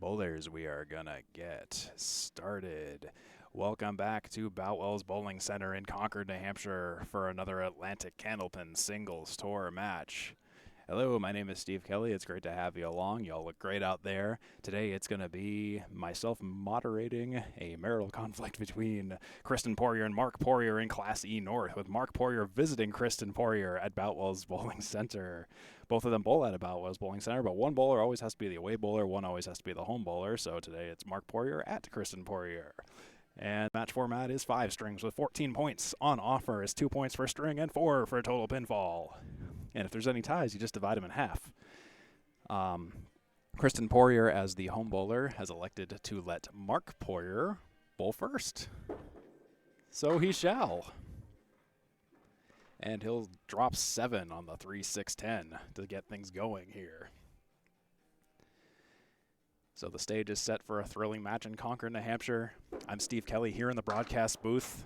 Bowlers, we are gonna get started. Welcome back to Boutwell's Bowling Center in Concord, New Hampshire for another Atlantic Candlepin Singles Tour match. Hello, my name is Steve Kelly. It's great to have you along. Y'all look great out there. Today it's going to be myself moderating a marital conflict between Kristen Poirier and Marc Poirier in Class E North, with Marc Poirier visiting Kristen Poirier at Boutwell's Bowling Center. Both of them bowl at Boutwell's Bowling Center, but one bowler always has to be the away bowler, one always has to be the home bowler. So today it's Marc Poirier at Kristen Poirier. And match format is 5 strings with 14 points. On offer is 2 points for string and 4 for a total pinfall. And if there's any ties, you just divide them in half. Kristen Poirier, as the home bowler, has elected to let Marc Poirier bowl first. So he shall. And he'll drop 7 on the 3-6-10 to get things going here. So the stage is set for a thrilling match in Concord, New Hampshire. I'm Steve Kelly here in the broadcast booth.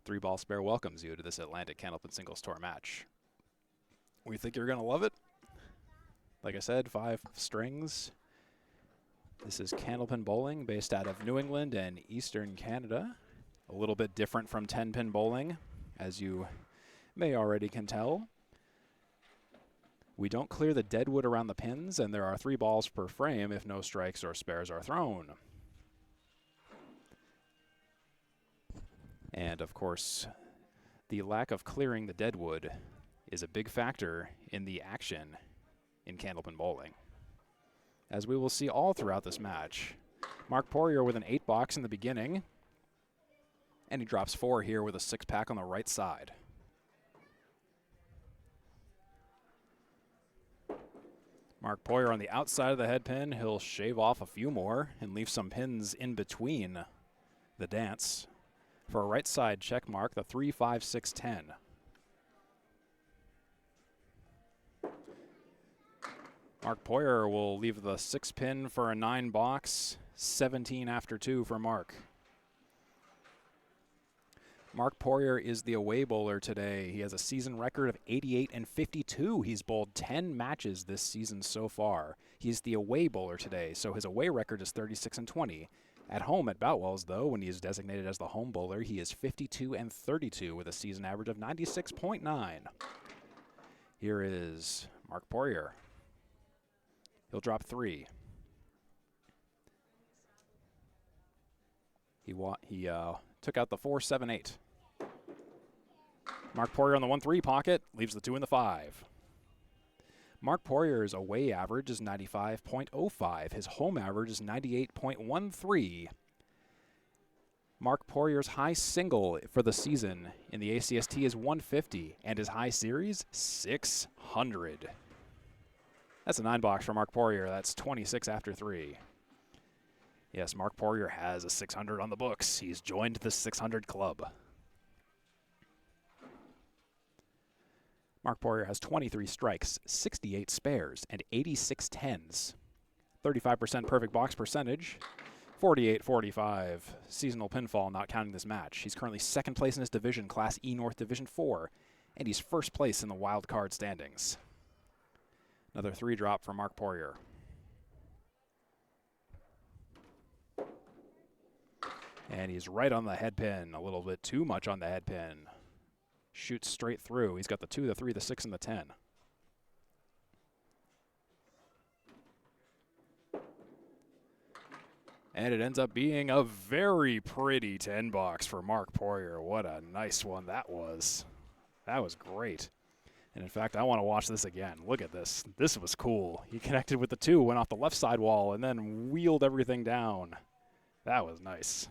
3-Ball Spare welcomes you to this Atlantic Candlepin Singles Tour match. We think you're going to love it. Like I said, 5 strings. This is Candlepin bowling based out of New England and Eastern Canada. A little bit different from 10-pin bowling, as you may already can tell. We don't clear the dead wood around the pins, and there are 3 balls per frame if no strikes or spares are thrown. And of course, the lack of clearing the dead wood is a big factor in the action in Candlepin bowling, as we will see all throughout this match. Marc Poirier with an 8-box in the beginning, and he drops 4 here with a 6-pack on the right side. Marc Poirier on the outside of the head pin. He'll shave off a few more and leave some pins in between the dance for a right side check mark, the 3-5-6-10. Marc Poirier will leave the 6-pin for a 9-box, 17 after 2 for Marc. Marc Poirier is the away bowler today. He has a season record of 88-52. He's bowled 10 matches this season so far. He's the away bowler today, so his away record is 36-20. At home at Boutwell's, though, when he is designated as the home bowler, he is 52-32 with a season average of 96.9. Here is Marc Poirier. He'll drop 3. He took out the 4-7-8. Marc Poirier on the 1-3 pocket, leaves the 2 in the 5. Marc Poirier's away average is 95.05. His home average is 98.13. Marc Poirier's high single for the season in the ACST is 150, and his high series, 600. That's a 9-box for Marc Poirier. That's 26 after 3. Yes, Marc Poirier has a 600 on the books. He's joined the 600 club. Marc Poirier has 23 strikes, 68 spares, and 86 tens. 35% perfect box percentage, 48-45 seasonal pinfall, not counting this match. He's currently 2nd place in his division, Class E North Division 4, and he's 1st place in the wild card standings. Another 3 drop for Marc Poirier. And he's right on the head pin, a little bit too much on the head pin. Shoots straight through. He's got the 2, the 3, the 6, and the 10. And it ends up being a very pretty 10-box for Marc Poirier. What a nice one that was. That was great. And in fact, I want to watch this again. Look at this. This was cool. He connected with the 2, went off the left side wall, and then wheeled everything down. That was nice.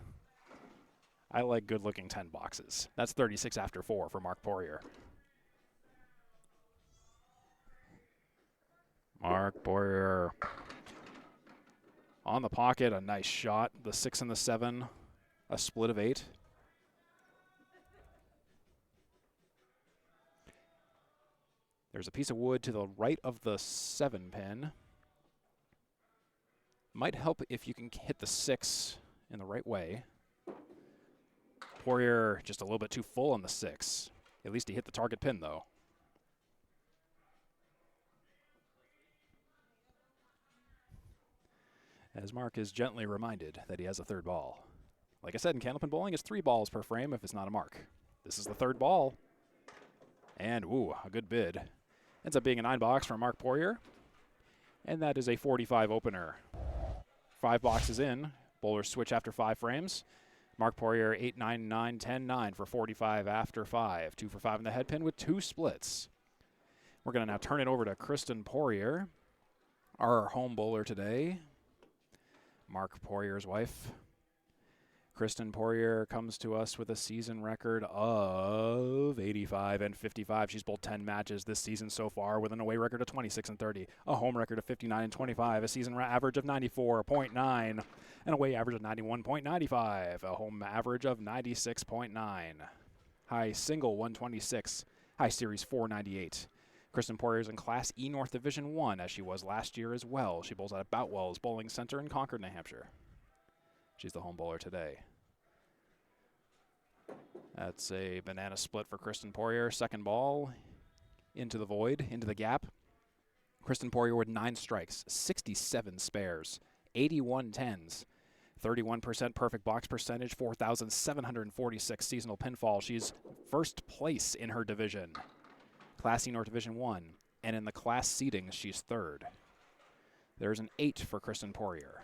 I like good-looking 10 boxes. That's 36 after 4 for Marc Poirier. Marc Poirier on the pocket, a nice shot. The 6 and the 7, a split of 8. There's a piece of wood to the right of the 7-pin. Might help if you can hit the 6 in the right way. Poirier just a little bit too full on the 6. At least he hit the target pin, though. as Marc is gently reminded that he has a third ball. Like I said, in Candlepin bowling, it's 3 balls per frame if it's not a mark. This is the third ball. And, ooh, a good bid. Ends up being a 9-box for Marc Poirier. And that is a 45 opener. 5 boxes in. Bowlers switch after 5 frames. Marc Poirier 8-9-9, 10-9 for 45 after 5. 2 for 5 in the head pin with 2 splits. We're going to now turn it over to Kristen Poirier, our home bowler today. Marc Poirier's wife. Kristen Poirier comes to us with a season record of 85 and 55. She's bowled 10 matches this season so far with an away record of 26 and 30, a home record of 59 and 25, a season average of 94.9, an away average of 91.95, a home average of 96.9. High single 126, high series 498. Kristen Poirier is in Class E North Division 1, as she was last year as well. She bowls out of Boutwell's Bowling Center in Concord, New Hampshire. She's the home bowler today. That's a banana split for Kristen Poirier. Second ball into the void, into the gap. Kristen Poirier with 9 strikes, 67 spares, 81 tens, 31% perfect box percentage, 4,746 seasonal pinfall. She's first place in her division, Class E North Division 1. And in the class seedings, she's third. There's an 8 for Kristen Poirier.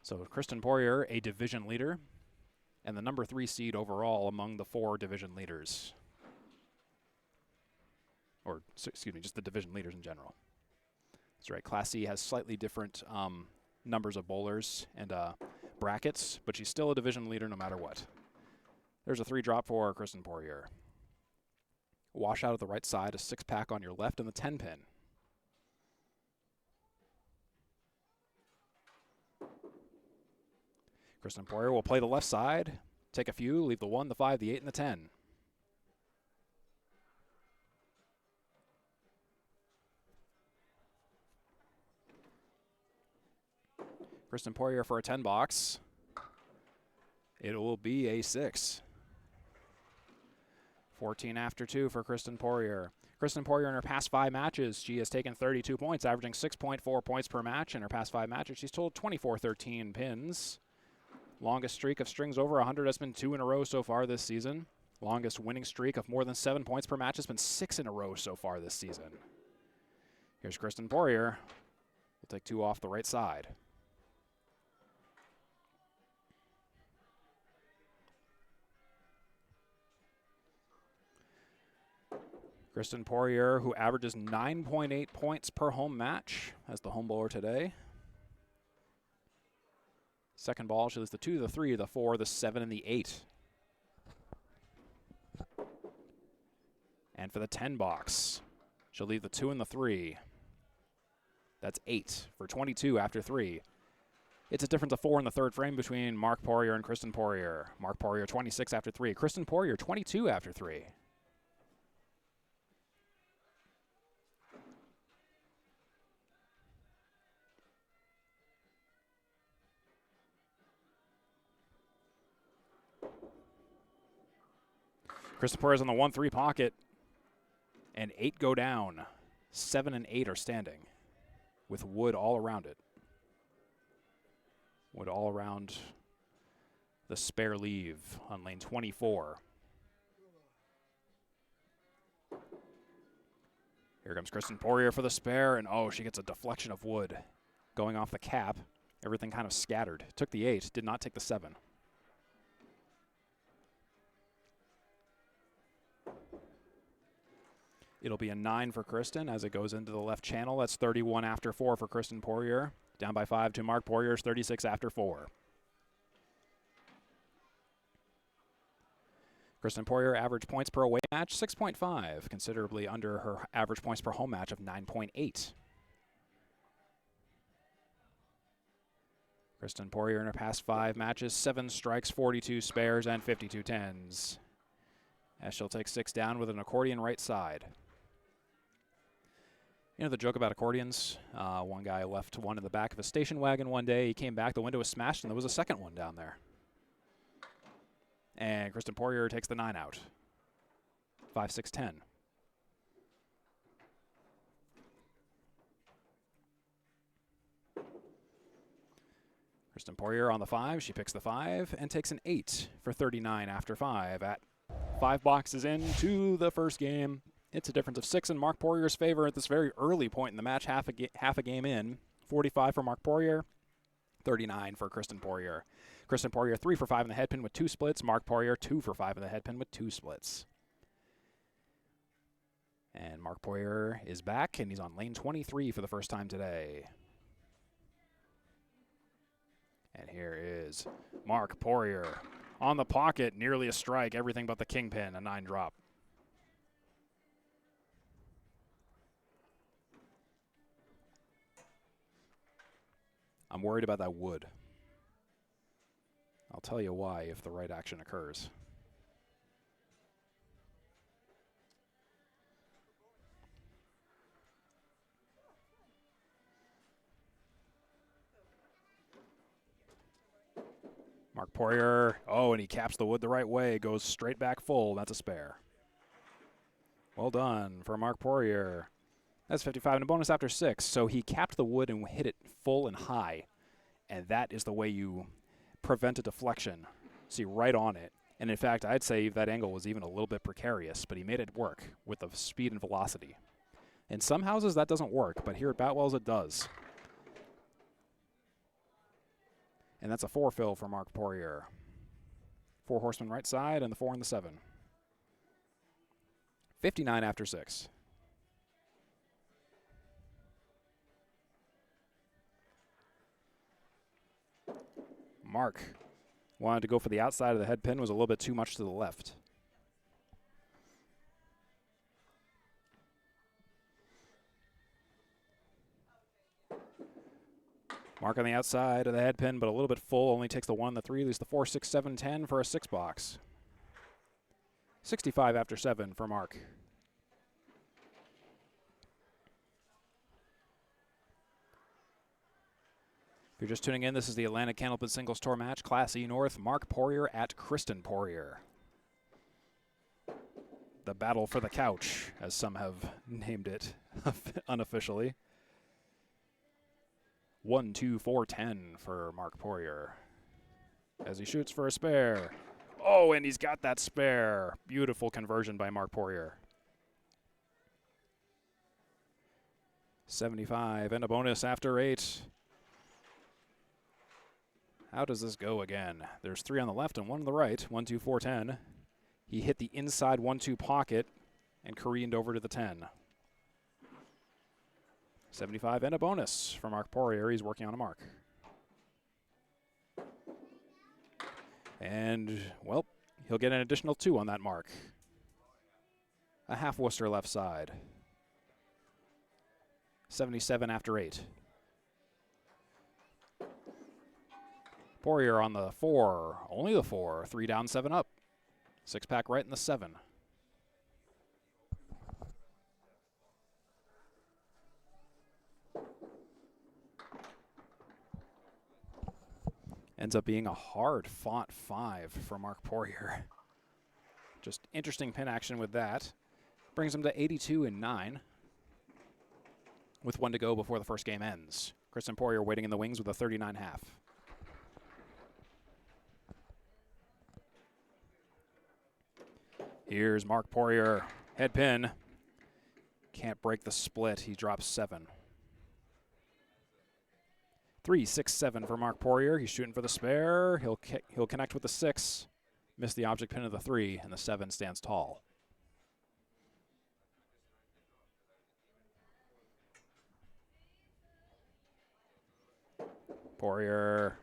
So Kristen Poirier, a division leader, and the number 3 seed overall among the 4 division leaders. Or, excuse me, just the division leaders in general. That's right. Class C has slightly different numbers of bowlers and brackets, but she's still a division leader no matter what. There's a 3-drop for Kristen Poirier. Wash out of the right side, a 6-pack on your left, and the 10-pin. Kristen Poirier will play the left side, take a few, leave the 1, the 5, the 8, and the 10. Kristen Poirier for a 10-box. It will be a 6. 14 after 2 for Kristen Poirier. Kristen Poirier in her past 5 matches, she has taken 32 points, averaging 6.4 points per match. In her past 5 matches, she's totaled 24-13 pins. Longest streak of strings over 100 has been 2 in a row so far this season. Longest winning streak of more than 7 points per match has been 6 in a row so far this season. Here's Kristen Poirier. We'll take 2 off the right side. Kristen Poirier, who averages 9.8 points per home match as the home bowler today. Second ball, she leaves the 2, the 3, the 4, the 7, and the 8. And for the 10-box, she'll leave the 2 and the 3. That's 8 for 22 after 3. It's a difference of 4 in the third frame between Marc Poirier and Kristen Poirier. Marc Poirier 26 after 3. Kristen Poirier 22 after 3. Kristen Poirier's on the 1-3 pocket, and 8 go down. 7 and 8 are standing, with wood all around it. Wood all around the spare leave on lane 24. Here comes Kristen Poirier for the spare, and oh, she gets a deflection of wood going off the cap. Everything kind of scattered. Took the 8, did not take the 7. It'll be a 9 for Kristen as it goes into the left channel. That's 31 after 4 for Kristen Poirier. Down by 5 to Marc Poirier's 36 after 4. Kristen Poirier average points per away match, 6.5, considerably under her average points per home match of 9.8. Kristen Poirier in her past 5 matches, 7 strikes, 42 spares, and 52 tens. As she'll take 6 down with an accordion right side. You know the joke about accordions? One guy left one in the back of a station wagon one day. He came back, the window was smashed, and there was a second one down there. And Kristen Poirier takes the 9 out. 5, 6, 10. Kristen Poirier on the 5. She picks the 5 and takes an 8 for 39 after 5 at 5 boxes into the first game. It's a difference of 6 in Marc Poirier's favor at this very early point in the match, half a game in. 45 for Marc Poirier, 39 for Kristen Poirier. Kristen Poirier 3 for 5 in the head pin with 2 splits. Marc Poirier 2 for 5 in the head pin with 2 splits. And Marc Poirier is back, and he's on lane 23 for the first time today. And here is Marc Poirier on the pocket, nearly a strike, everything but the kingpin, a 9 drop. I'm worried about that wood. I'll tell you why if the right action occurs. Marc Poirier, oh, and he caps the wood the right way, goes straight back full. That's a spare. Well done for Marc Poirier. That's 55 and a bonus after 6. So he capped the wood and hit it full and high. And that is the way you prevent a deflection. See, right on it. And in fact, I'd say that angle was even a little bit precarious, but he made it work with the speed and velocity. In some houses, that doesn't work, but here at Boutwell's, it does. And that's a 4 fill for Marc Poirier. 4 horsemen right side and the 4 and the 7. 59 after 6. Marc wanted to go for the outside of the head pin, was a little bit too much to the left. Marc on the outside of the head pin, but a little bit full, only takes the 1 and the 3, leaves the 4, 6, 7, 10 for a 6 box. 65 after 7 for Marc. If you're just tuning in, this is the Atlantic Candlepin Singles Tour match, Class E North, Marc Poirier at Kristen Poirier. The battle for the couch, as some have named it unofficially. 1, 2, 4, 10 for Marc Poirier as he shoots for a spare. Oh, and he's got that spare. Beautiful conversion by Marc Poirier. 75 and a bonus after 8. How does this go again? There's 3 on the left and 1 on the right. 1, 2, 4, 10. He hit the inside 1-2 pocket and careened over to the 10. 75 and a bonus for Marc Poirier. He's working on a mark. And, well, he'll get an additional 2 on that mark. A half Worcester left side. 77 after 8. Poirier on the 4, only the 4, 3 down, 7 up. 6-pack right in the 7. Ends up being a hard-fought 5 for Marc Poirier. Just interesting pin action with that. Brings him to 82 and 9. With 1 to go before the first game ends. Kristen Poirier waiting in the wings with a 39.5. Here's Marc Poirier, head pin. Can't break the split, he drops 7. 3, 6, 7 for Marc Poirier. He's shooting for the spare. He'll connect with the 6, miss the object pin of the 3, and the 7 stands tall. Poirier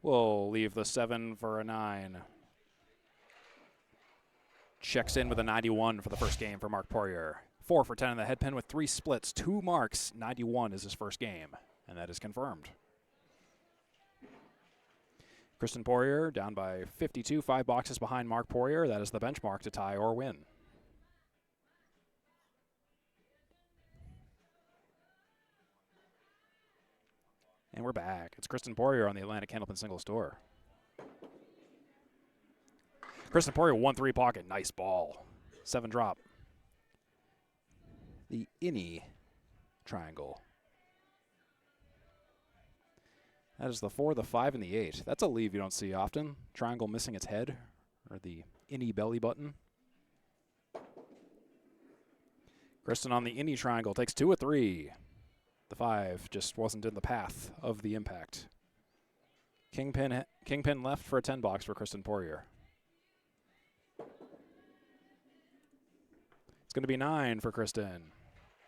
will leave the 7 for a 9. Checks in with a 91 for the first game for Marc Poirier. 4 for 10 in the head pin with 3 splits, 2 marks. 91 is his first game, and that is confirmed. Kristen Poirier down by 52, 5 boxes behind Marc Poirier. That is the benchmark to tie or win. And we're back. It's Kristen Poirier on the Atlantic Candlepin Singles Tour. Kristen Poirier 1-3 pocket. Nice ball. 7 drop. The innie triangle. That is the 4, the 5, and the 8. That's a leave you don't see often. Triangle missing its head, or the innie belly button. Kristen on the innie triangle takes 2 of 3. The 5 just wasn't in the path of the impact. Kingpin left for a 10 box for Kristen Poirier. It's going to be 9 for Kristen.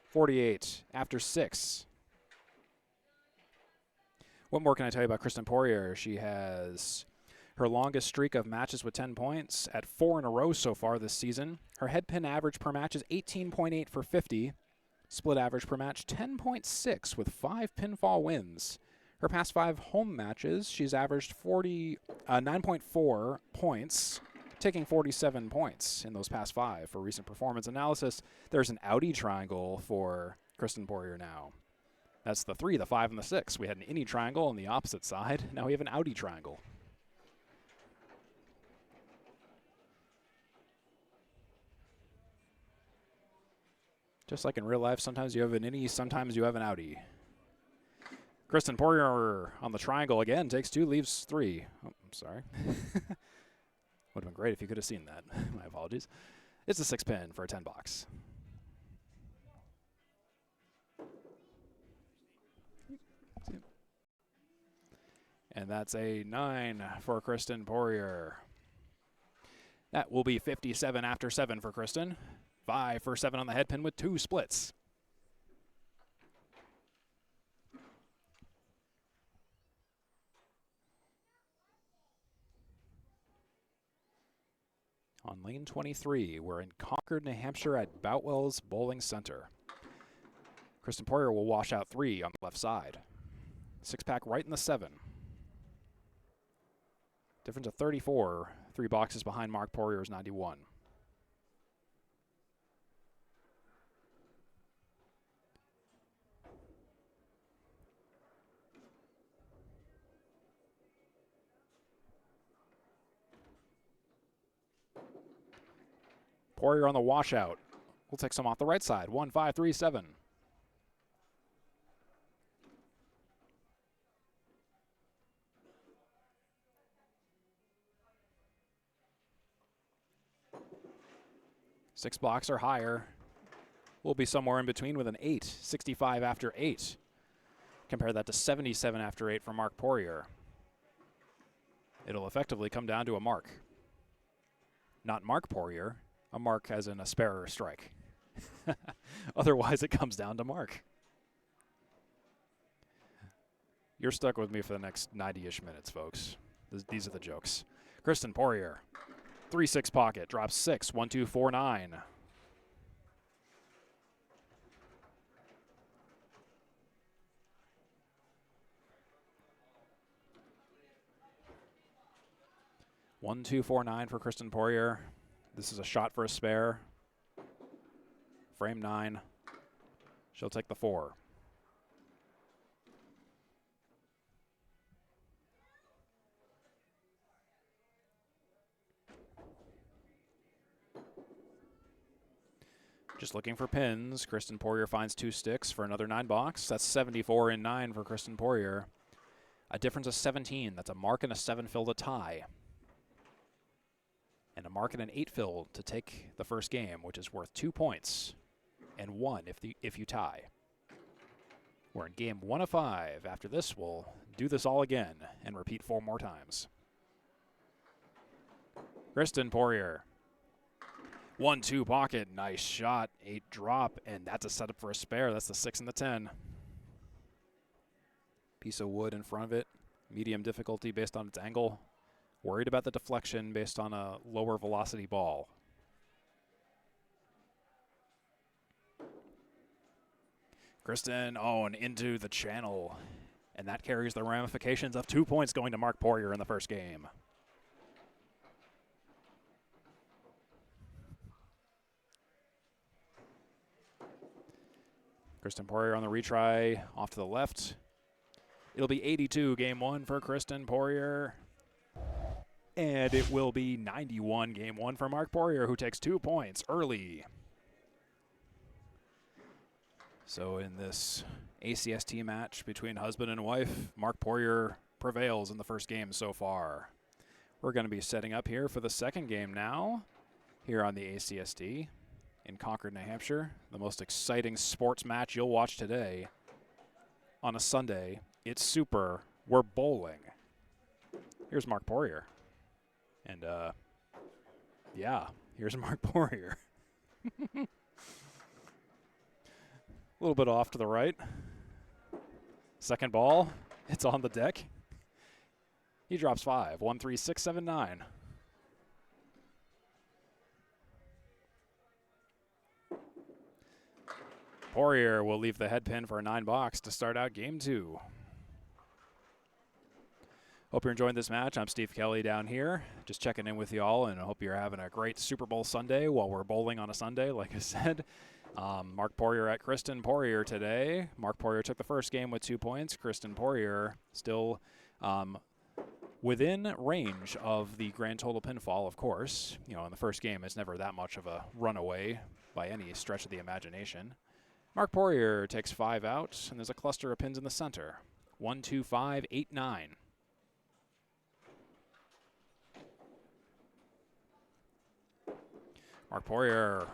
48 after 6. What more can I tell you about Kristen Poirier? She has her longest streak of matches with 10 points at 4 in a row so far this season. Her head pin average per match is 18.8 for 50. Split average per match 10.6 with 5 pinfall wins. Her past 5 home matches, she's averaged 9.4 points, taking 47 points in those past 5 for recent performance analysis. There's an outie triangle for Kristen Poirier now. That's the 3, the 5, and the 6. We had an innie triangle on the opposite side. Now we have an outie triangle. Just like in real life, sometimes you have an innie, sometimes you have an outie. Kristen Poirier on the triangle again, takes 2, leaves 3. Oh, I'm sorry. Would have been great if you could have seen that. My apologies. It's a 6 pin for a 10 box. And that's a 9 for Kristen Poirier. That will be 57 after 7 for Kristen. 5 for 7 on the head pin with 2 splits. On lane 23, we're in Concord, New Hampshire at Boutwell's Bowling Center. Kristen Poirier will wash out 3 on the left side. 6-pack right in the 7. Difference of 34, 3 boxes behind Marc Poirier's 91. Poirier on the washout. We'll take some off the right side. 1, 5, 3, 7. Six box or higher. We'll be somewhere in between with an 8. 65 after 8. Compare that to 77 after 8 for Marc Poirier. It'll effectively come down to a mark. Not Marc Poirier. A mark as in a spare or a strike. Otherwise, it comes down to Marc. You're stuck with me for the next 90-ish minutes, folks. These are the jokes. Kristen Poirier, 3-6 pocket, drops 6, 1, 2, 4, 9. One, 2, 4, 9 for Kristen Poirier. This is a shot for a spare. Frame 9. She'll take the 4. Just looking for pins. Kristen Poirier finds 2 sticks for another 9 box. That's 74 and 9 for Kristen Poirier. A difference of 17. That's a mark and a 7 fill to tie. And a mark and an 8 fill to take the first game, which is worth 2 points and 1 if you tie. We're in game 1 of 5. After this, we'll do this all again and repeat 4 more times. Kristen Poirier. 1, 2 pocket, nice shot, 8 drop, and that's a setup for a spare. That's the 6 and the 10. Piece of wood in front of it, medium difficulty based on its angle. Worried about the deflection based on a lower velocity ball. Kristen, and into the channel. And that carries the ramifications of 2 points going to Marc Poirier in the first game. Kristen Poirier on the retry, off to the left. It'll be 82 game 1 for Kristen Poirier. And it will be 91 game 1 for Marc Poirier, who takes 2 points early. So in this ACST match between husband and wife, Marc Poirier prevails in the first game so far. We're going to be setting up here for the second game now, here on the ACST in Concord, New Hampshire. The most exciting sports match you'll watch today on a Sunday. It's super. We're bowling. Here's Marc Poirier. And, yeah, here's Marc Poirier. A little bit off to the right. Second ball, it's on the deck. He drops 5. 1, 3, 6, 7, 9. Poirier will leave the head pin for a 9 box to start out game 2. Hope you're enjoying this match. I'm Steve Kelly down here, just checking in with y'all, and I hope you're having a great Super Bowl Sunday while we're bowling on a Sunday, like I said. Marc Poirier at Kristen Poirier today. Marc Poirier took the first game with 2 points. Kristen Poirier still within range of the grand total pinfall, of course. You know, in the first game, it's never that much of a runaway by any stretch of the imagination. Marc Poirier takes 5 out, and there's a cluster of pins in the center. 1, 2, 5, 8, 9. Marc Poirier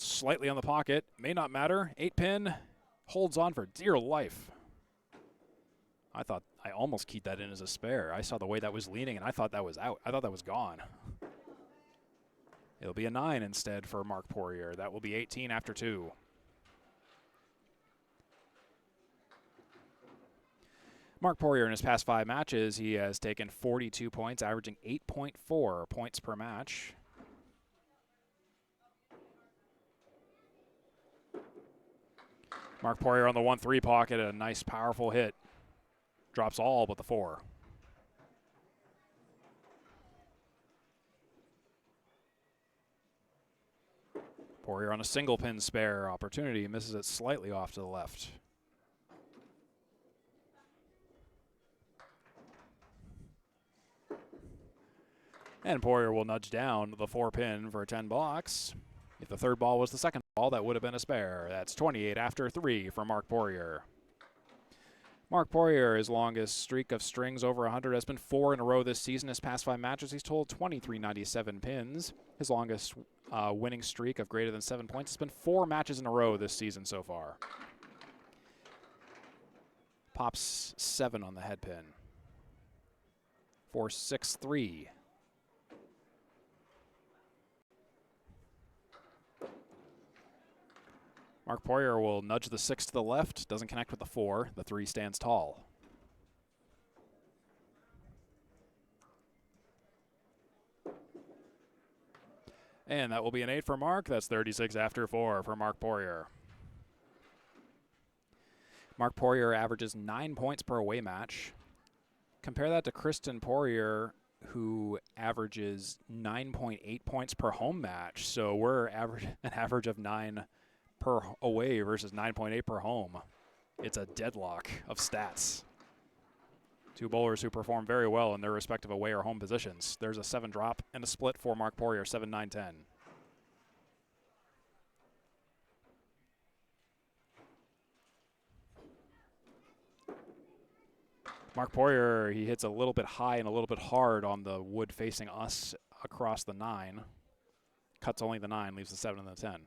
slightly on the pocket, may not matter. 8 pin, holds on for dear life. I thought I almost keyed that in as a spare. I saw the way that was leaning, and I thought that was out. I thought that was gone. It'll be a 9 instead for Marc Poirier. That will be 18 after 2. Marc Poirier in his past 5 matches, he has taken 42 points, averaging 8.4 points per match. Marc Poirier on the 1-3 pocket, a nice powerful hit. Drops all but the 4. Poirier on a single pin spare opportunity, misses it slightly off to the left. And Poirier will nudge down the 4 pin for a 10 box. If the third ball was the second ball, that would have been a spare. That's 28 after 3 for Marc Poirier. Marc Poirier, his longest streak of strings over 100 has been 4 in a row this season. His past 5 matches, he's totaled 2397 pins. His longest winning streak of greater than 7 points has been 4 matches in a row this season so far. Pops 7 on the head pin. 4, 6, 3. Marc Poirier will nudge the 6 to the left, doesn't connect with the 4. The 3 stands tall. And that will be an 8 for Marc. That's 36 after 4 for Marc Poirier. Marc Poirier averages 9 points per away match. Compare that to Kristen Poirier, who averages 9.8 points per home match. So we're an average of 9 per away versus 9.8 per home. It's a deadlock of stats. 2 bowlers who perform very well in their respective away or home positions. There's a 7 drop and a split for Marc Poirier, 7, 9, 10. Marc Poirier, he hits a little bit high and a little bit hard on the wood facing us across the 9. Cuts only the 9, leaves the 7 and the 10.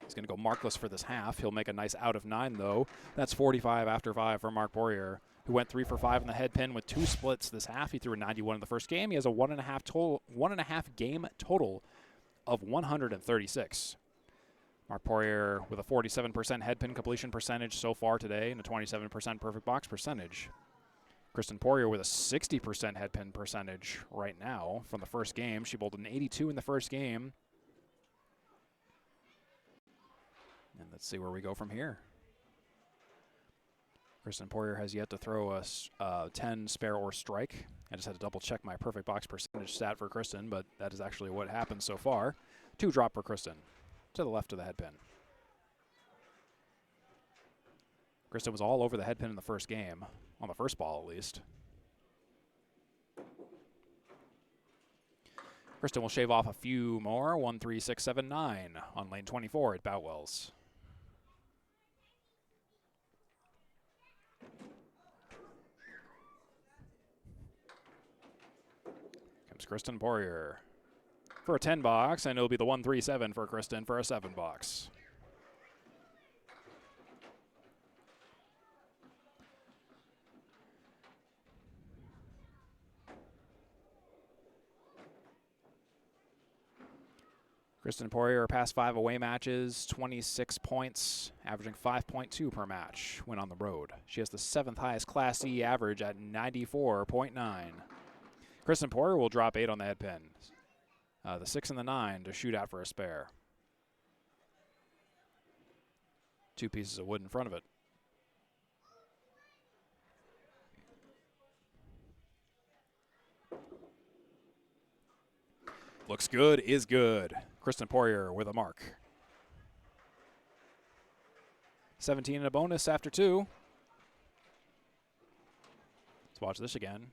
He's going to go markless for this half. He'll make a nice out of 9, though. That's 45 after 5 for Marc Poirier, who went 3 for 5 in the head pin with 2 splits this half. He threw a 91 in the first game. He has a 1.5 game total of 136. Marc Poirier with a 47% head pin completion percentage so far today and a 27% perfect box percentage. Kristen Poirier with a 60% head pin percentage right now from the first game. She bowled an 82 in the first game. And let's see where we go from here. Kristen Poirier has yet to throw a 10 spare or strike. I just had to double check my perfect box percentage stat for Kristen, but that is actually what happened so far. 2 drop for Kristen to the left of the head pin. Kristen was all over the head pin in the first game, on the first ball at least. Kristen will shave off a few more. 1, 3, 6, 7, 9 on lane 24 at Boutwell's. Comes Kristen Poirier for a 10 box, and it'll be the 1, 3, 7 for Kristen for a 7 box. Kristen Poirier past 5 away matches, 26 points, averaging 5.2 per match when on the road. She has the 7th highest Class E average at 94.9. Kristen Poirier will drop 8 on the head pin. The 6 and the 9 to shoot out for a spare. 2 pieces of wood in front of it. Looks good, is good. Kristen Poirier with a mark. 17 and a bonus after 2. Let's watch this again.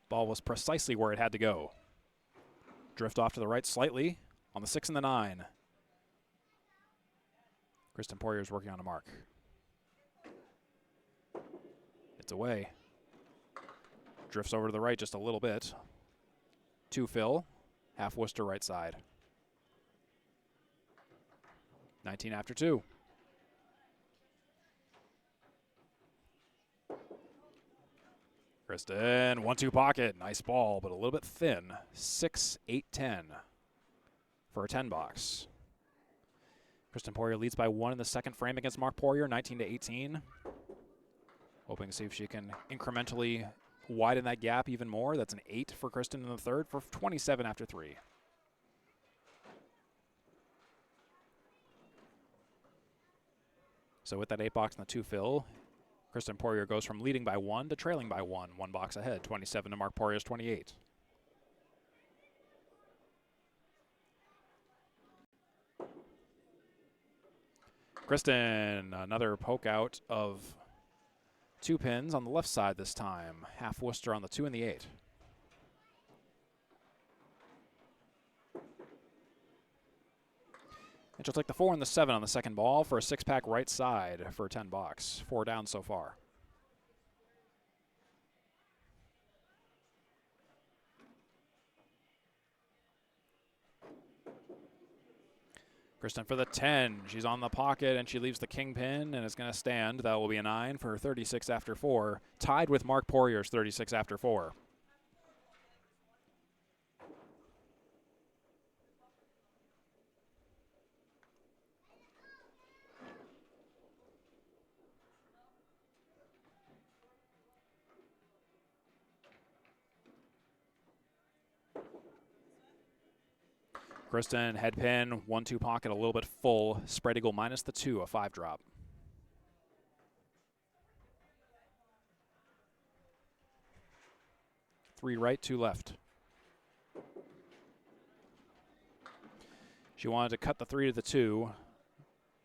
Ball was precisely where it had to go. Drift off to the right slightly on the 6 and the 9. Kristen Poirier is working on a mark. It's away. Drifts over to the right just a little bit. 2 fill, half Worcester right side. 19 after 2. Kristen, 1-2 pocket, nice ball, but a little bit thin. 6, 8, 10 for a 10 box. Kristen Poirier leads by 1 in the second frame against Marc Poirier, 19 to 18. Hoping to see if she can incrementally widen that gap even more. That's an 8 for Kristen in the third for 27 after 3. So with that 8 box and the 2 fill, Kristen Poirier goes from leading by 1 to trailing by 1. 1 box ahead, 27 to Marc Poirier's 28. Kristen, another poke out of 2 pins on the left side this time. Half Worcester on the 2 and the 8. And she'll take the 4 and the 7 on the second ball for a 6-pack right side for a 10 box. 4 down so far. Kristen for the 10. She's on the pocket and she leaves the king pin and it's going to stand. That will be a 9 for 36 after 4. Tied with Marc Poirier's 36 after 4. Kristen, head pin, 1-2 pocket, a little bit full. Spread eagle minus the 2, a 5 drop. Three right, 2 left. She wanted to cut the 3 to the 2.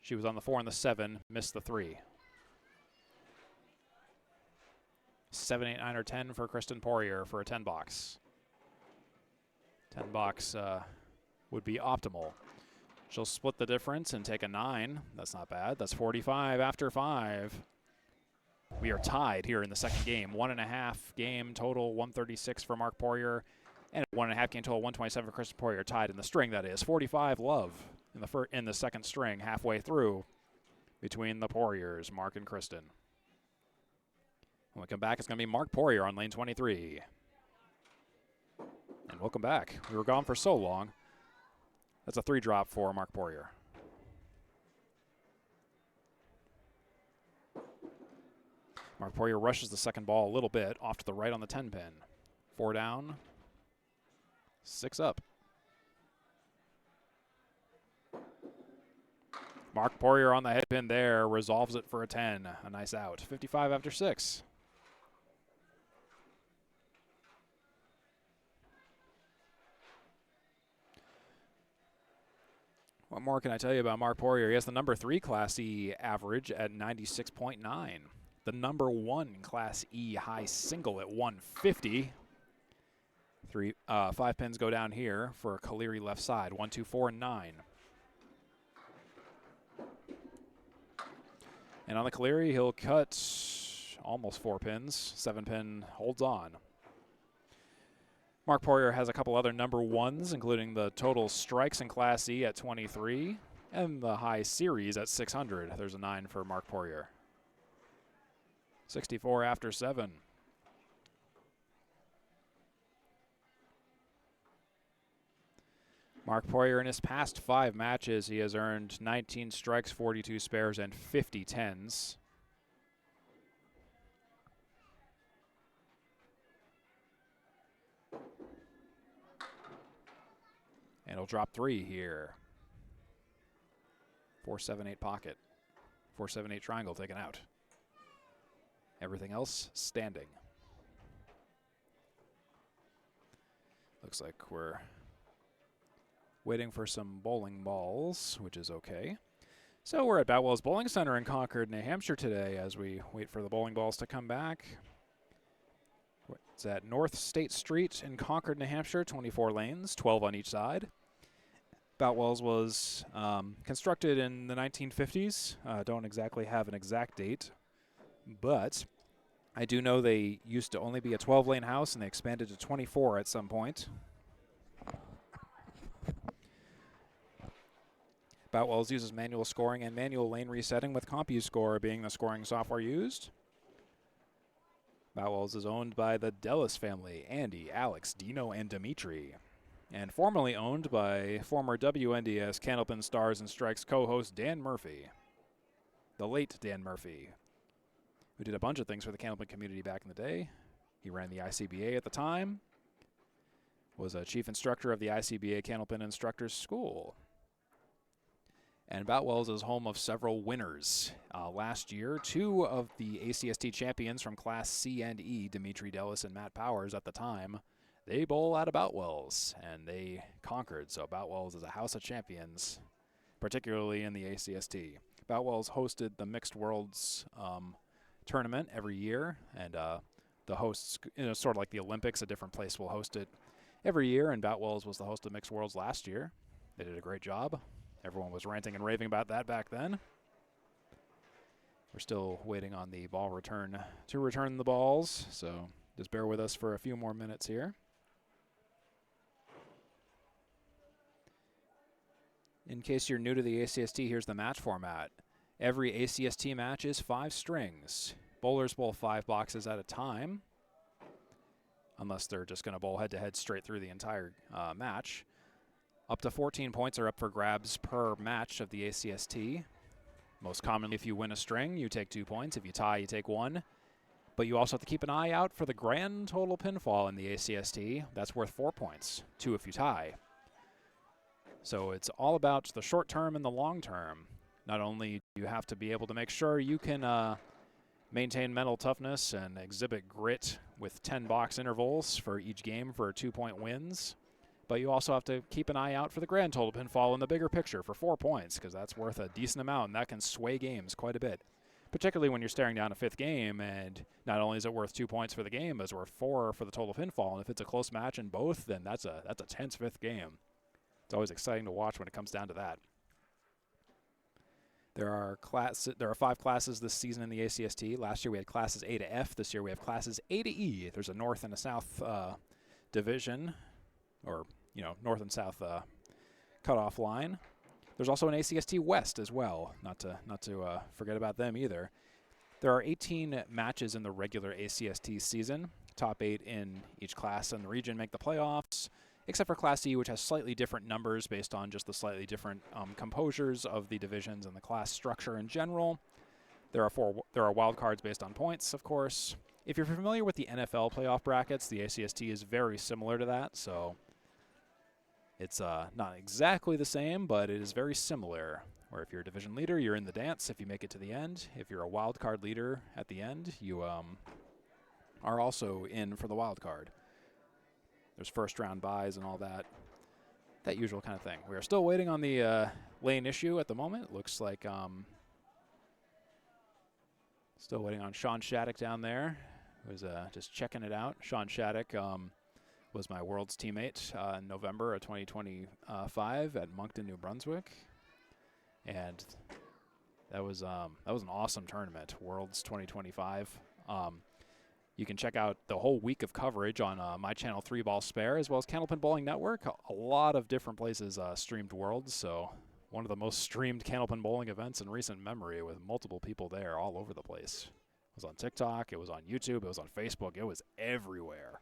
She was on the 4 and the 7, missed the 3. 7, 8, 9, or 10 for Kristen Poirier for a 10 box. 10 box would be optimal. She'll split the difference and take a 9. That's not bad. That's 45 after 5. We are tied here in the second game. 1.5 game total, 136 for Marc Poirier, and 1.5 game total, 127 for Kristen Poirier. Tied in the string, that is. 45 love in the second string, halfway through between the Poiriers, Marc and Kristen. When we come back, it's going to be Marc Poirier on lane 23. And welcome back. We were gone for so long. That's a 3 drop for Marc Poirier. Marc Poirier rushes the second ball a little bit off to the right on the 10 pin. 4 down, 6 up. Marc Poirier on the head pin there, resolves it for a 10. A nice out. 55 after 6. What more can I tell you about Marc Poirier? He has the number 3 Class E average at 96.9. The number 1 Class E high single at 150. 5 pins go down here for Kaleri left side. 1, 2, 4, and 9. And on the Kaleri, he'll cut almost 4 pins. 7 pin holds on. Marc Poirier has a couple other number 1s, including the total strikes in Class E at 23 and the high series at 600. There's a 9 for Marc Poirier. 64 after 7. Marc Poirier, in his past 5 matches, he has earned 19 strikes, 42 spares, and 50 tens. And he'll drop 3 here. 4-7-8 pocket. 4-7-8 triangle taken out. Everything else standing. Looks like we're waiting for some bowling balls, which is okay. So we're at Boutwell's Bowling Center in Concord, New Hampshire today as we wait for the bowling balls to come back. It's at North State Street in Concord, New Hampshire, 24 lanes, 12 on each side. Boutwell's was constructed in the 1950s. Don't exactly have an exact date, but I do know they used to only be a 12-lane house and they expanded to 24 at some point. Boutwell's uses manual scoring and manual lane resetting, with CompuScore being the scoring software used. Boutwell's is owned by the Dellis family, Andy, Alex, Dino, and Dimitri, and formerly owned by former WNDS Candlepin Stars and Strikes co-host Dan Murphy, the late Dan Murphy, who did a bunch of things for the Candlepin community back in the day. He ran the ICBA at the time, was a chief instructor of the ICBA Candlepin Instructors School. And Boutwell's is home of several winners. Last year, 2 of the ACST champions from Class C and E, Dimitri Dellis and Matt Powers at the time, they bowl out of Boutwell's, and they conquered. So Boutwell's is a house of champions, particularly in the ACST. Boutwell's hosted the Mixed Worlds tournament every year, and the hosts, sort of like the Olympics, a different place will host it every year, and Boutwell's was the host of Mixed Worlds last year. They did a great job. Everyone was ranting and raving about that back then. We're still waiting on the ball return to return the balls, so just bear with us for a few more minutes here. In case you're new to the ACST, here's the match format. Every ACST match is 5 strings. Bowlers bowl 5 boxes at a time, unless they're just going to bowl head-to-head straight through the entire match. Up to 14 points are up for grabs per match of the ACST. Most commonly, if you win a string, you take 2 points. If you tie, you take 1. But you also have to keep an eye out for the grand total pinfall in the ACST. That's worth 4 points, 2 if you tie. So it's all about the short term and the long term. Not only do you have to be able to make sure you can maintain mental toughness and exhibit grit with 10 box intervals for each game for 2-point wins, but you also have to keep an eye out for the grand total pinfall in the bigger picture for 4 points, because that's worth a decent amount, and that can sway games quite a bit, particularly when you're staring down a 5th game, and not only is it worth 2 points for the game, but it's worth 4 for the total pinfall, and if it's a close match in both, then that's a tense 5th game. It's always exciting to watch when it comes down to that. There are 5 classes this season in the ACST. Last year we had classes A to F. This year we have classes A to E. There's a North and a South division, or North and South cutoff line. There's also an ACST West as well. Not to forget about them either. There are 18 matches in the regular ACST season. Top 8 in each class in the region make the playoffs, except for Class E, which has slightly different numbers based on just the slightly different composures of the divisions and the class structure in general. There are wild cards based on points, of course. If you're familiar with the NFL playoff brackets, the ACST is very similar to that, so it's not exactly the same, but it is very similar, where if you're a division leader, you're in the dance if you make it to the end. If you're a wild card leader at the end, you are also in for the wild card. There's first round buys and all that usual kind of thing. We are still waiting on the lane issue at the moment. It looks like still waiting on Sean Shattuck down there, who's just checking it out. Sean Shattuck was my Worlds teammate in November of 2025 at Moncton, New Brunswick, and that was an awesome tournament, Worlds 2025. You can check out the whole week of coverage on my channel 3 Ball Spare, as well as Candlepin Bowling Network. A lot of different places streamed Worlds, so one of the most streamed Candlepin bowling events in recent memory, with multiple people there all over the place. It was on TikTok, it was on YouTube, it was on Facebook, it was everywhere.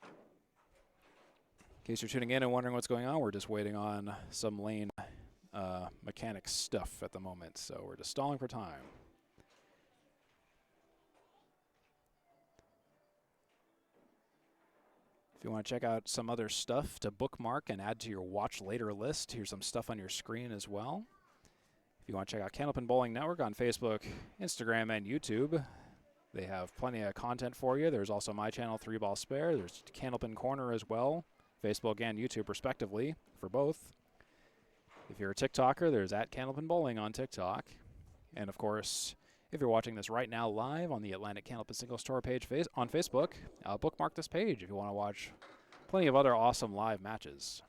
In case you're tuning in and wondering what's going on, we're just waiting on some lane mechanic stuff at the moment, so we're just stalling for time. If you want to check out some other stuff to bookmark and add to your watch later list, here's some stuff on your screen as well. If you want to check out Candlepin Bowling Network on Facebook, Instagram, and YouTube, they have plenty of content for you. There's also my channel 3 Ball Spare. There's Candlepin Corner as well, Facebook and YouTube respectively for both. If you're a TikToker, there's at Candlepin Bowling on TikTok. And of course, if you're watching this right now live on the Atlantic Candlepin Singles Tour page on Facebook, bookmark this page if you want to watch plenty of other awesome live matches.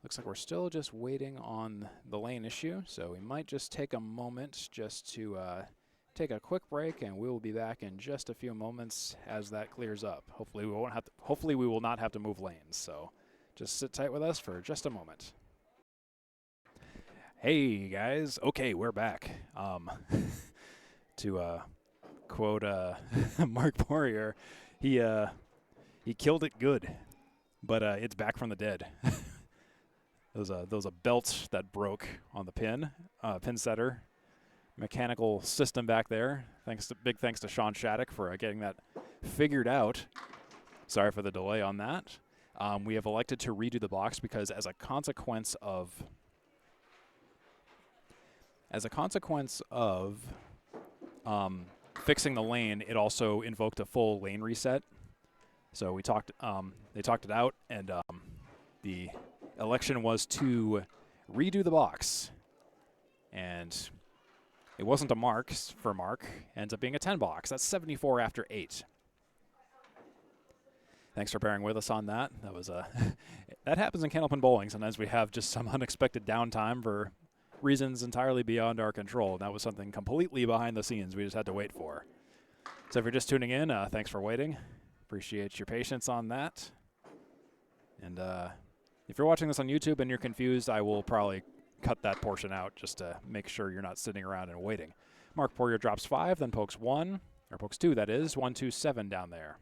Looks like we're still just waiting on the lane issue, so we might just take a moment just to take a quick break, and we will be back in just a few moments as that clears up. Hopefully we will not have to move lanes, so just sit tight with us for just a moment. Hey guys, okay, we're back. To quote Marc Poirier, he killed it good, but it's back from the dead. There was a belt that broke on the pin setter, mechanical system back there. Big thanks to Sean Shattuck for getting that figured out. Sorry for the delay on that. We have elected to redo the box because as a consequence of fixing the lane, it also invoked a full lane reset. So they talked it out, and the election was to redo the box. And it wasn't a mark for Marc. Ends up being a 10 box. That's 74 after 8. Thanks for bearing with us on that. That was that happens in Candlepin bowling. Sometimes we have just some unexpected downtime for reasons entirely beyond our control. That was something completely behind the scenes we just had to wait for. So if you're just tuning in, thanks for waiting. Appreciate your patience on that. And if you're watching this on YouTube and you're confused, I will probably cut that portion out just to make sure you're not sitting around and waiting. Marc Poirier drops 5, then pokes 1, or pokes 2, that is. 1, 2, 7 down there.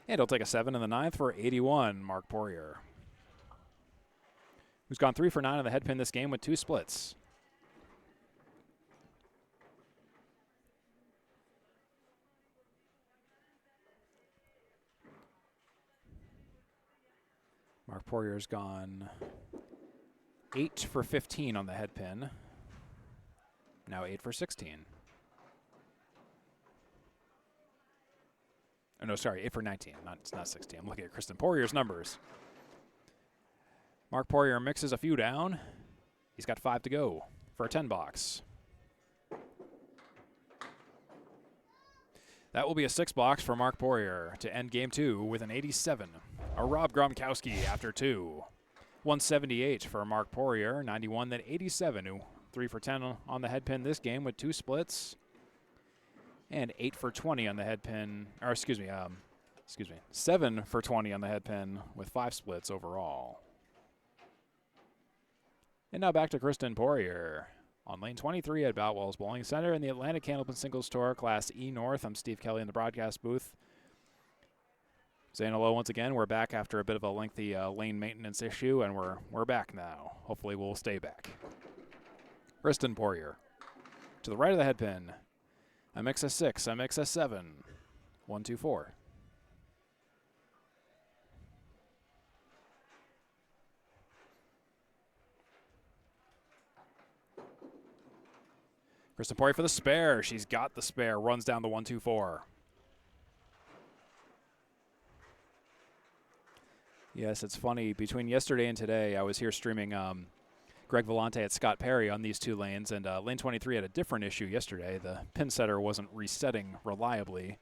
And he'll take a 7 in the 9th for 81, Marc Poirier, who's gone 3 for 9 on the head pin this game with 2 splits. Marc Poirier's gone 8 for 15 on the head pin. Now 8 for 16. Oh, no, sorry, 8 for 19. It's not 16. I'm looking at Kristen Poirier's numbers. Marc Poirier mixes a few down. He's got 5 to go for a 10 box. That will be a 6 box for Marc Poirier to end game 2 with an 87. A Rob Gronkowski after 2. 178 for Marc Poirier, 91, then 87, who 3 for 10 on the head pin this game with 2 splits. And 8 for 20 on the head pin, or excuse me, 7 for 20 on the head pin with 5 splits overall. And now back to Kristen Poirier on lane 23 at Boutwell's Bowling Center in the Atlantic Candlepin Singles Tour Class E North. I'm Steve Kelly in the broadcast booth. Saying hello once again. We're back after a bit of a lengthy lane maintenance issue, and we're back now. Hopefully we'll stay back. Kristen Poirier to the right of the head pin. I mix a 6, I mix a 7. 1, 2, 4. Kristen Poirier for the spare. She's got the spare. Runs down the 1, 2, 4. Yes, it's funny. Between yesterday and today, I was here streaming Greg Vellante at Scott Perry on these two lanes, and lane 23 had a different issue yesterday. The pin setter wasn't resetting reliably,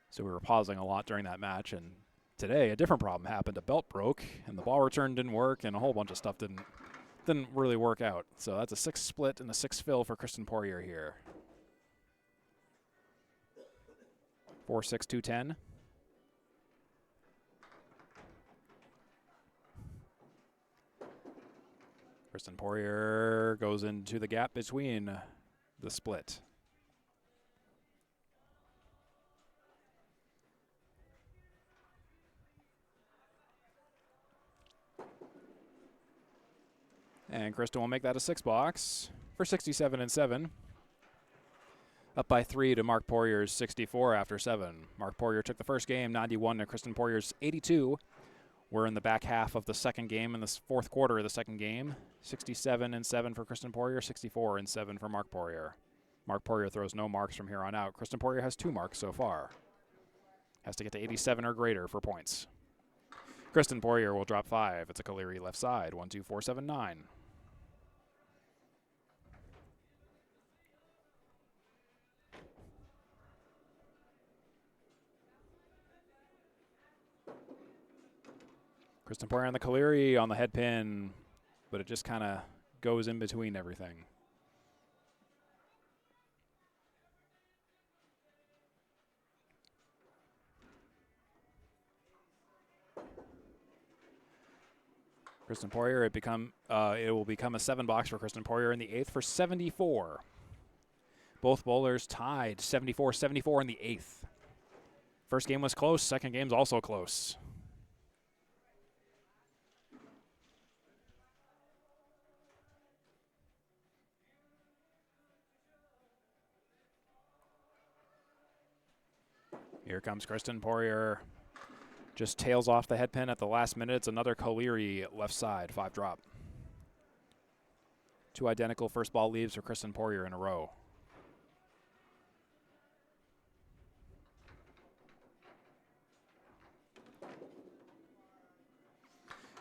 so we were pausing a lot during that match, and today a different problem happened. A belt broke, and the ball return didn't work, and a whole bunch of stuff didn't really work out. So that's a 6 split and a 6 fill for Kristen Poirier here. 4-6-2-10. Kristen Poirier goes into the gap between the split. And Kristen will make that a 6 box for 67-7. Up by 3 to Marc Poirier's 64 after 7. Marc Poirier took the first game, 91 to Kristen Poirier's 82. We're in the back half of the second game, in the fourth quarter of the second game. 67-7 for Kristen Poirier, 64-7 for Marc Poirier. Marc Poirier throws no marks from here on out. Kristen Poirier has 2 marks so far. Has to get to 87 or greater for points. Kristen Poirier will drop 5. It's a Kaleri left side, 1-2-4-7-9. Kristen Poirier on the Kaleri on the head pin, but it just kind of goes in between everything. Kristen Poirier, it will become a 7 box for Kristen Poirier in the 8th for 74. Both bowlers tied 74-74 in the 8th. First game was close, second game's also close. Here comes Kristen Poirier. Just tails off the head pin at the last minute. It's another Kaleri left side, 5 drop. 2 identical first ball leaves for Kristen Poirier in a row.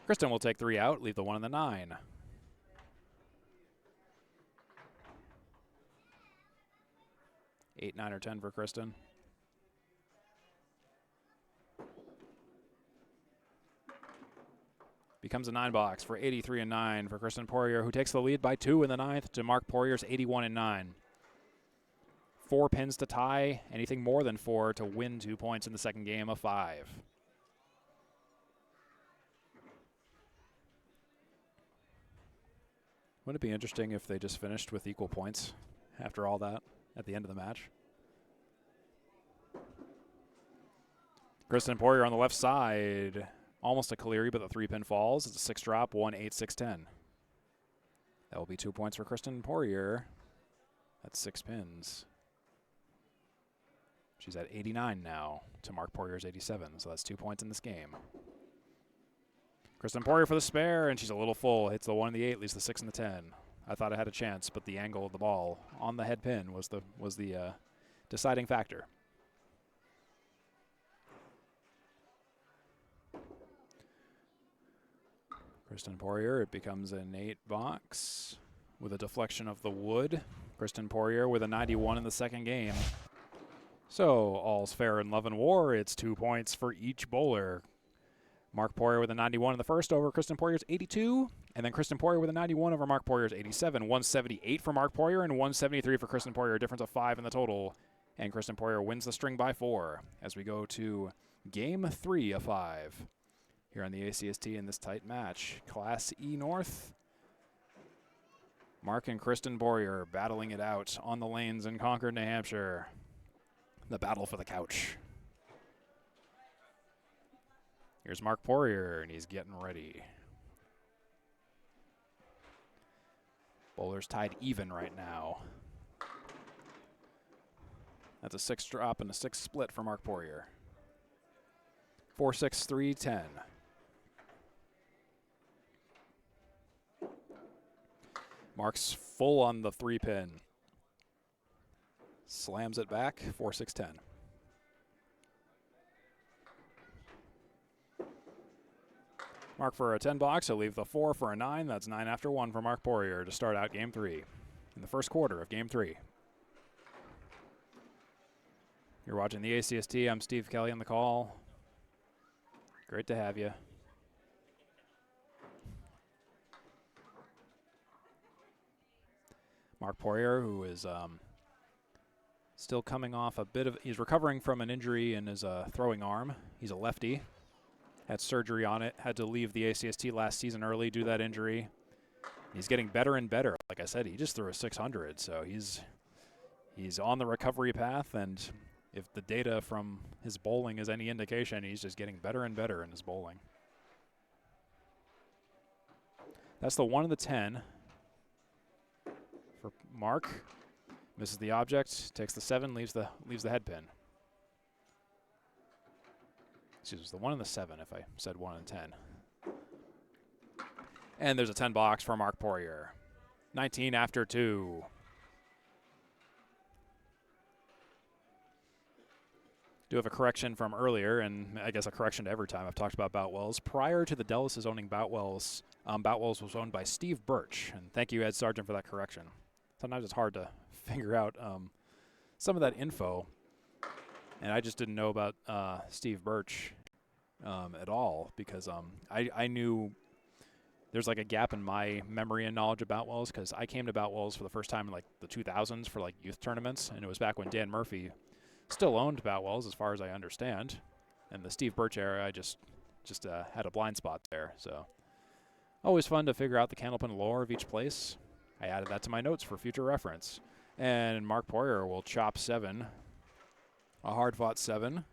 Kristen will take 3 out, leave the 1 in the 9. Eight, 9, or 10 for Kristen. Becomes a 9 box for 83-9 for Kristen Poirier, who takes the lead by 2 in the 9th to Marc Poirier's 81-9. 4 pins to tie, anything more than 4 to win 2 points in the second game of 5. Wouldn't it be interesting if they just finished with equal points after all that at the end of the match? Kristen Poirier on the left side. Almost a Kaleri, but the 3 pin falls. It's a 6 drop, 1-8-6-10. That will be 2 points for Kristen Poirier. That's 6 pins. She's at 89 now to Marc Poirier's 87, so that's 2 points in this game. Kristen Poirier for the spare, and she's a little full. Hits the 1 and the 8, leaves the 6 and the 10. I thought I had a chance, but the angle of the ball on the head pin was the deciding factor. Kristen Poirier, it becomes an 8 box with a deflection of the wood. Kristen Poirier with a 91 in the second game. So all's fair in love and war. It's 2 points for each bowler. Marc Poirier with a 91 in the first over Kristen Poirier's 82. And then Kristen Poirier with a 91 over Marc Poirier's 87. 178 for Marc Poirier and 173 for Kristen Poirier. A difference of 5 in the total. And Kristen Poirier wins the string by 4 as we go to game 3 of 5. Here on the ACST in this tight match. Class E North. Marc and Kristen Poirier battling it out on the lanes in Concord, New Hampshire. The battle for the couch. Here's Marc Poirier, and he's getting ready. Bowlers tied even right now. That's a 6 drop and a 6 split for Marc Poirier. 4-6-3-10. Marc's full on the 3 pin. Slams it back, 4-6-10. Marc for a 10 box. He'll leave the 4 for a 9. That's 9 after 1 for Marc Poirier to start out game 3 in the first quarter of game 3. You're watching the ACST. I'm Steve Kelly on the call. Great to have you. Marc Poirier, who is still coming off a bit of, he's recovering from an injury in his throwing arm. He's a lefty. Had surgery on it, had to leave the ACST last season early due to that injury. He's getting better and better. Like I said, he just threw a 600, so he's on the recovery path, and if the data from his bowling is any indication, he's just getting better and better in his bowling. That's the 1 and the 10 for Marc. Misses the object, takes the 7, leaves the head pin. Excuse me, the 1 and the 7 if I said 1 and 10. And there's a 10 box for Marc Poirier. 19 after 2. Do have a correction from earlier, and I guess a correction to every time I've talked about Boutwell's. Prior to the Dellis owning Boutwell's, Boutwell's was owned by Steve Birch. And thank you, Ed Sargent, for that correction. Sometimes it's hard to figure out some of that info. And I just didn't know about Steve Birch at all because I knew there's like a gap in my memory and knowledge of Boutwell's because I came to Boutwell's for the first time in like the 2000s for like youth tournaments, and it was back when Dan Murphy still owned Boutwell's as far as I understand. And the Steve Birch era, I just had a blind spot there. So always fun to figure out the Candlepin lore of each place. I added that to my notes for future reference. And Marc Poirier will chop 7. A hard-fought 7.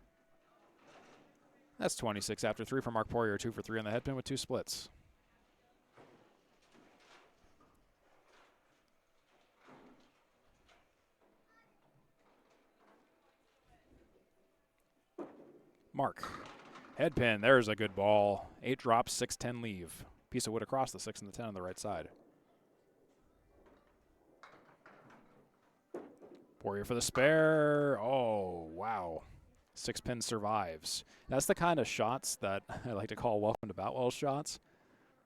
That's 26 after 3 for Marc Poirier, 2 for 3 on the head pin with 2 splits. Marc. Head pin, there's a good ball. 8 drops, 6-10 leave. Piece of wood across the 6 and the 10 on the right side. Poirier for the spare. Oh, wow. 6 pin survives. That's the kind of shots that I like to call welcome to Boutwell shots.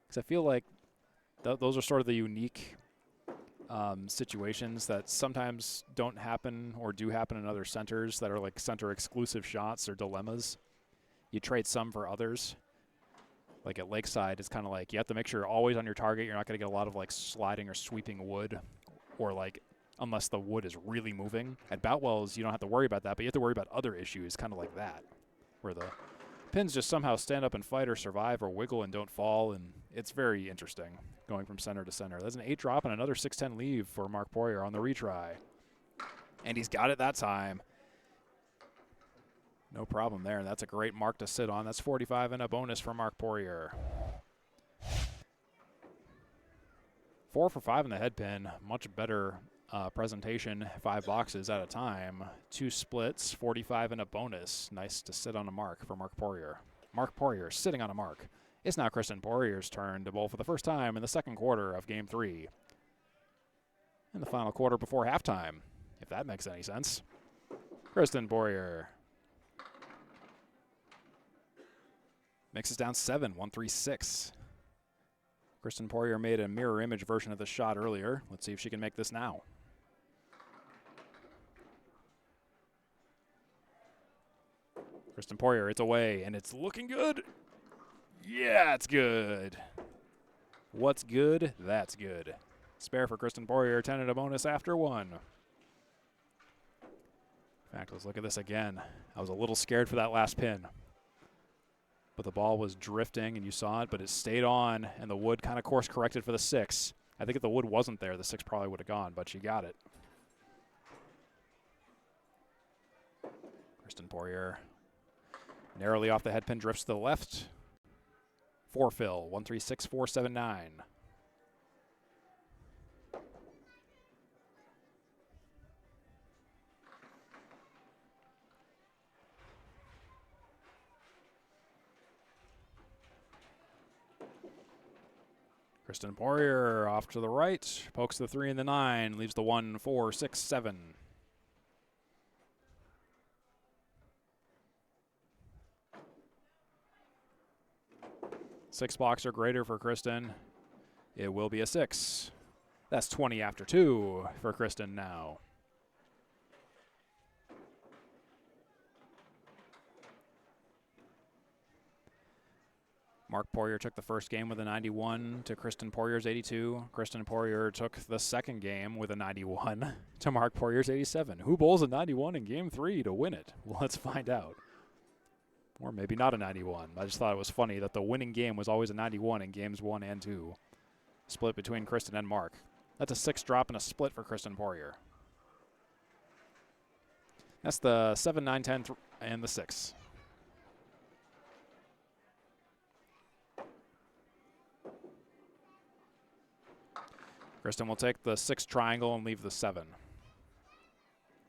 Because I feel like those are sort of the unique situations that sometimes don't happen or do happen in other centers that are like center exclusive shots or dilemmas. You trade some for others. Like at Lakeside, it's kind of like you have to make sure you're always on your target. You're not going to get a lot of like sliding or sweeping wood or like unless the wood is really moving. At Boutwell's, you don't have to worry about that, but you have to worry about other issues kind of like that, where the pins just somehow stand up and fight or survive or wiggle and don't fall, and it's very interesting going from center to center. That's an 8 drop and another 6-10 leave for Marc Poirier on the retry. And he's got it that time. No problem there. That's a great mark to sit on. That's 45 and a bonus for Marc Poirier. 4 for 5 in the head pin. Much better presentation. 5 boxes at a time. 2 splits, 45 and a bonus. Nice to sit on a mark for Marc Poirier. Marc Poirier sitting on a mark. It's now Kristen Poirier's turn to bowl for the first time in the second quarter of Game 3. In the final quarter before halftime, if that makes any sense. Kristen Poirier. Makes us down 7, 1-3-6. Kristen Poirier made a mirror image version of the shot earlier. Let's see if she can make this now. Kristen Poirier, it's away, and it's looking good. Yeah, it's good. What's good? That's good. Spare for Kristen Poirier, 10 and a bonus after 1. In fact, let's look at this again. I was a little scared for that last pin. But the ball was drifting, and you saw it, but it stayed on, and the wood kind of course-corrected for the 6. I think if the wood wasn't there, the 6 probably would have gone, but she got it. Kristen Poirier narrowly off the head pin, drifts to the left. 4 fill, 1-3-6, 4-7-9. Kristen Poirier off to the right, pokes the 3 and the 9, leaves the 1, 4, 6, 7. 6 blocks or greater for Kristen. It will be a 6. That's 20 after 2 for Kristen now. Marc Poirier took the first game with a 91 to Kristen Poirier's 82. Kristen Poirier took the second game with a 91 to Marc Poirier's 87. Who bowls a 91 in game 3 to win it? Well, let's find out. Or maybe not a 91. I just thought it was funny that the winning game was always a 91 in games 1 and 2. Split between Kristen and Marc. That's a 6 drop and a split for Kristen Poirier. That's the 7, 9, 10, and the 6. Kristen will take the 6 triangle and leave the 7.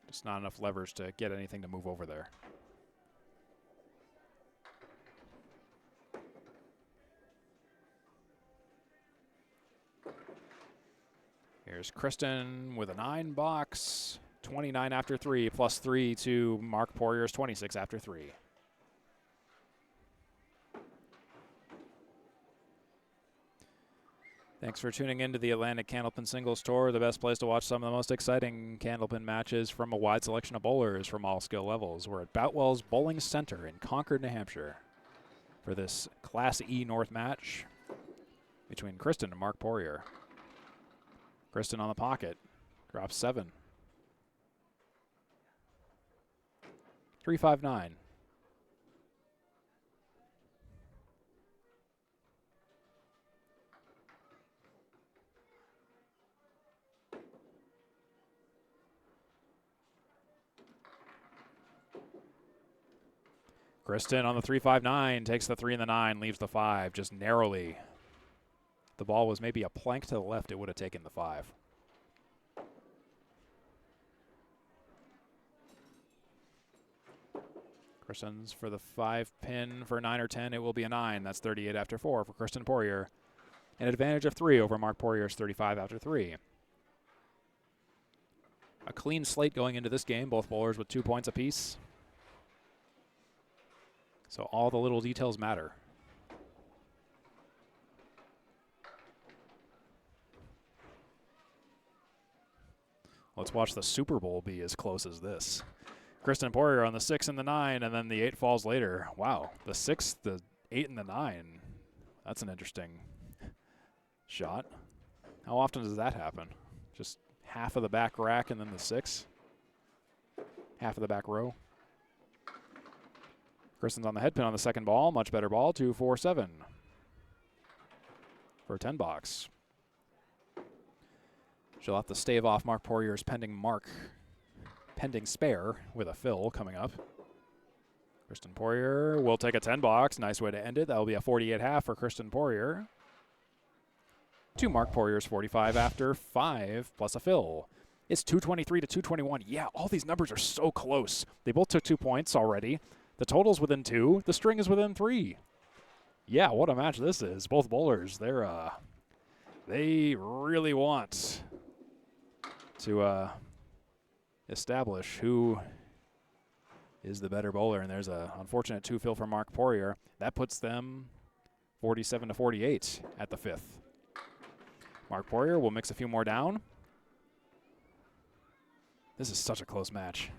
Just not enough levers to get anything to move over there. Here's Kristen with a 9 box. 29 after 3, plus 3 to Marc Poirier's 26 after 3. Thanks for tuning in to the Atlantic Candlepin Singles Tour, the best place to watch some of the most exciting Candlepin matches from a wide selection of bowlers from all skill levels. We're at Boutwell's Bowling Center in Concord, New Hampshire for this Class E North match between Kristen and Marc Poirier. Kristen on the pocket, drops 7. 3-5-9. Kristen on the 3-5-9, takes the 3 and the 9, leaves the 5 just narrowly. The ball was maybe a plank to the left, it would have taken the 5. Kristen's for the 5 pin for 9 or 10, it will be a 9. That's 38 after 4 for Kristen Poirier. An advantage of 3 over Marc Poirier's 35 after 3. A clean slate going into this game, both bowlers with 2 points apiece. So all the little details matter. Let's watch the Super Bowl be as close as this. Kristen Poirier on the 6 and the 9, and then the 8 falls later. Wow, the 6, the 8, and the 9. That's an interesting shot. How often does that happen? Just half of the back rack and then the 6? Half of the back row? Kristen's on the head pin on the second ball. Much better ball, 2-4-7 for a 10 box. She'll have to stave off Marc Poirier's pending spare with a fill coming up. Kristen Poirier will take a 10 box. Nice way to end it. That will be a 48.5 for Kristen Poirier. To Marc Poirier's 45 after 5 plus a fill. It's 223 to 221. Yeah, all these numbers are so close. They both took 2 points already. The total's within 2. The string is within 3. Yeah, what a match this is. Both bowlers, they really want to establish who is the better bowler. And there's a unfortunate 2 fill for Marc Poirier. That puts them 47 to 48 at the 5th. Marc Poirier will mix a few more down. This is such a close match.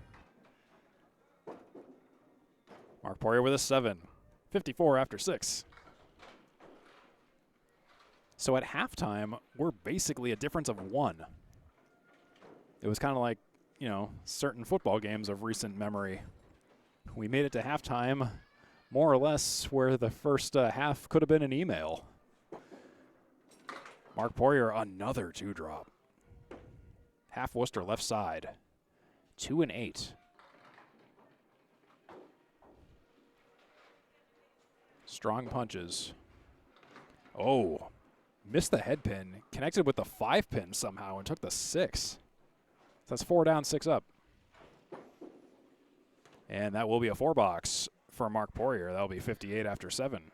Marc Poirier with a 7. 54 after 6. So at halftime, we're basically a difference of 1. It was kind of like, you know, certain football games of recent memory. We made it to halftime more or less where the first half could have been an email. Marc Poirier, another 2 drop. Half Worcester left side. 2 and 8. Strong punches. Oh, missed the head pin. Connected with the 5 pin somehow and took the 6. So that's 4 down, 6 up. And that will be a 4 box for Marc Poirier. That will be 58 after 7.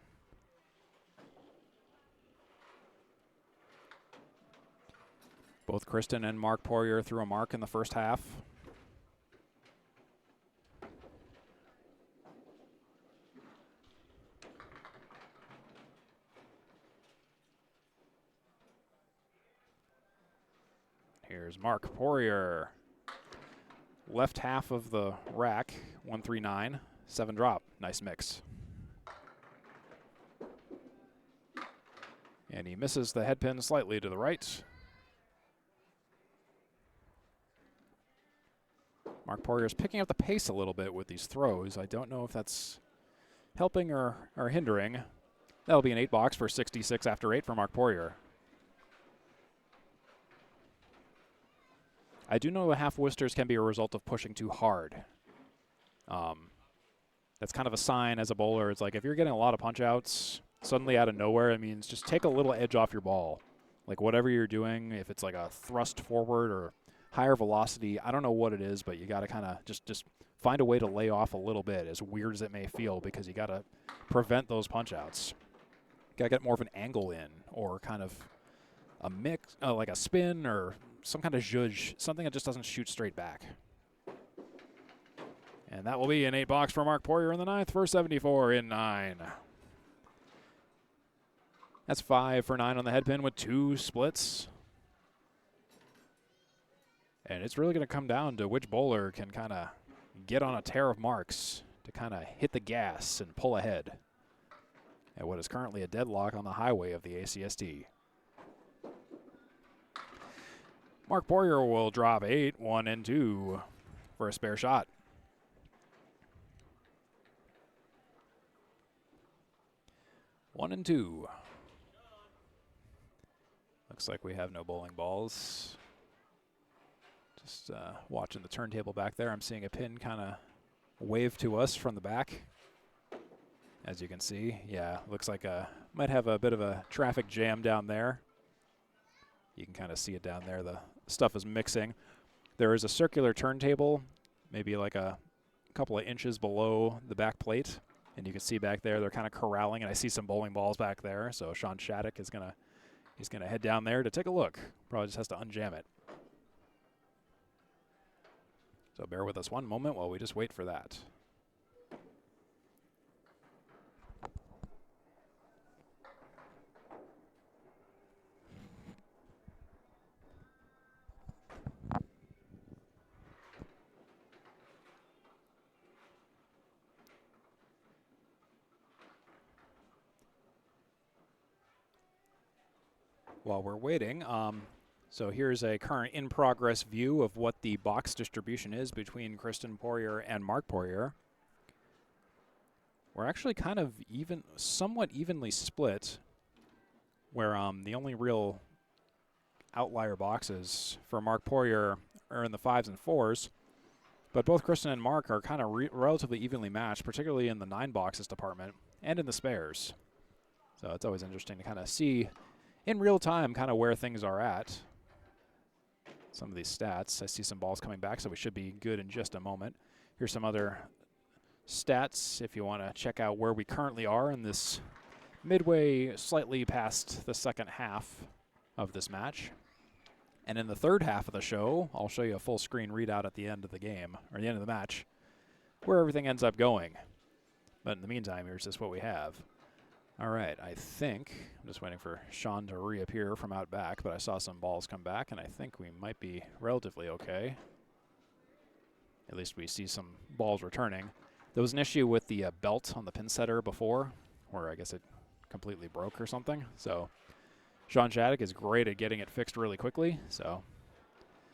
Both Kristen and Marc Poirier threw a mark in the first half. Here's Marc Poirier. Left half of the rack, 139, 7 drop. Nice mix. And he misses the head pin slightly to the right. Marc Poirier's picking up the pace a little bit with these throws. I don't know if that's helping or hindering. That'll be an 8 box for 66 after 8 for Marc Poirier. I do know the half Worcesters can be a result of pushing too hard. That's kind of a sign as a bowler. It's like if you're getting a lot of punch outs suddenly out of nowhere, it means just take a little edge off your ball. Like whatever you're doing, if it's like a thrust forward or higher velocity, I don't know what it is, but you got to kind of just find a way to lay off a little bit, as weird as it may feel, because you got to prevent those punch outs. Got to get more of an angle in, or kind of a mix, like a spin or some kind of zhuzh, something that just doesn't shoot straight back. And that will be an 8 box for Marc Poirier in the 9th for 74 in 9. That's 5 for 9 on the head pin with 2 splits. And it's really going to come down to which bowler can kind of get on a tear of marks to kind of hit the gas and pull ahead at what is currently a deadlock on the highway of the ACST. Marc Poirier will drop 8, 1 and 2 for a spare shot. One and 2. Looks like we have no bowling balls. Just watching the turntable back there. I'm seeing a pin kind of wave to us from the back. As you can see, yeah, looks like might have a bit of a traffic jam down there. You can kind of see it down there. The stuff is mixing. There is a circular turntable, maybe like a couple of inches below the back plate. And you can see back there, they're kind of corralling, and I see some bowling balls back there. So Sean Shattuck is he's gonna head down there to take a look. Probably just has to unjam it. So bear with us one moment while we just wait for that. While we're waiting, so here's a current in-progress view of what the box distribution is between Kristen Poirier and Marc Poirier. We're actually kind of somewhat evenly split, where the only real outlier boxes for Marc Poirier are in the 5s and 4s, but both Kristen and Marc are kind of relatively evenly matched, particularly in the 9 boxes department and in the spares. So it's always interesting to kind of see in real time kind of where things are at. Some of these stats. I see some balls coming back, so we should be good in just a moment. Here's some other stats if you want to check out where we currently are in this midway, slightly past the second half of this match. And in the third half of the show, I'll show you a full screen readout at the end of the game, or the end of the match, where everything ends up going. But in the meantime, here's just what we have. All right, I think, I'm just waiting for Sean to reappear from out back, but I saw some balls come back, and I think we might be relatively okay. At least we see some balls returning. There was an issue with the belt on the pin setter before, where I guess it completely broke or something. So Sean Shattuck is great at getting it fixed really quickly. So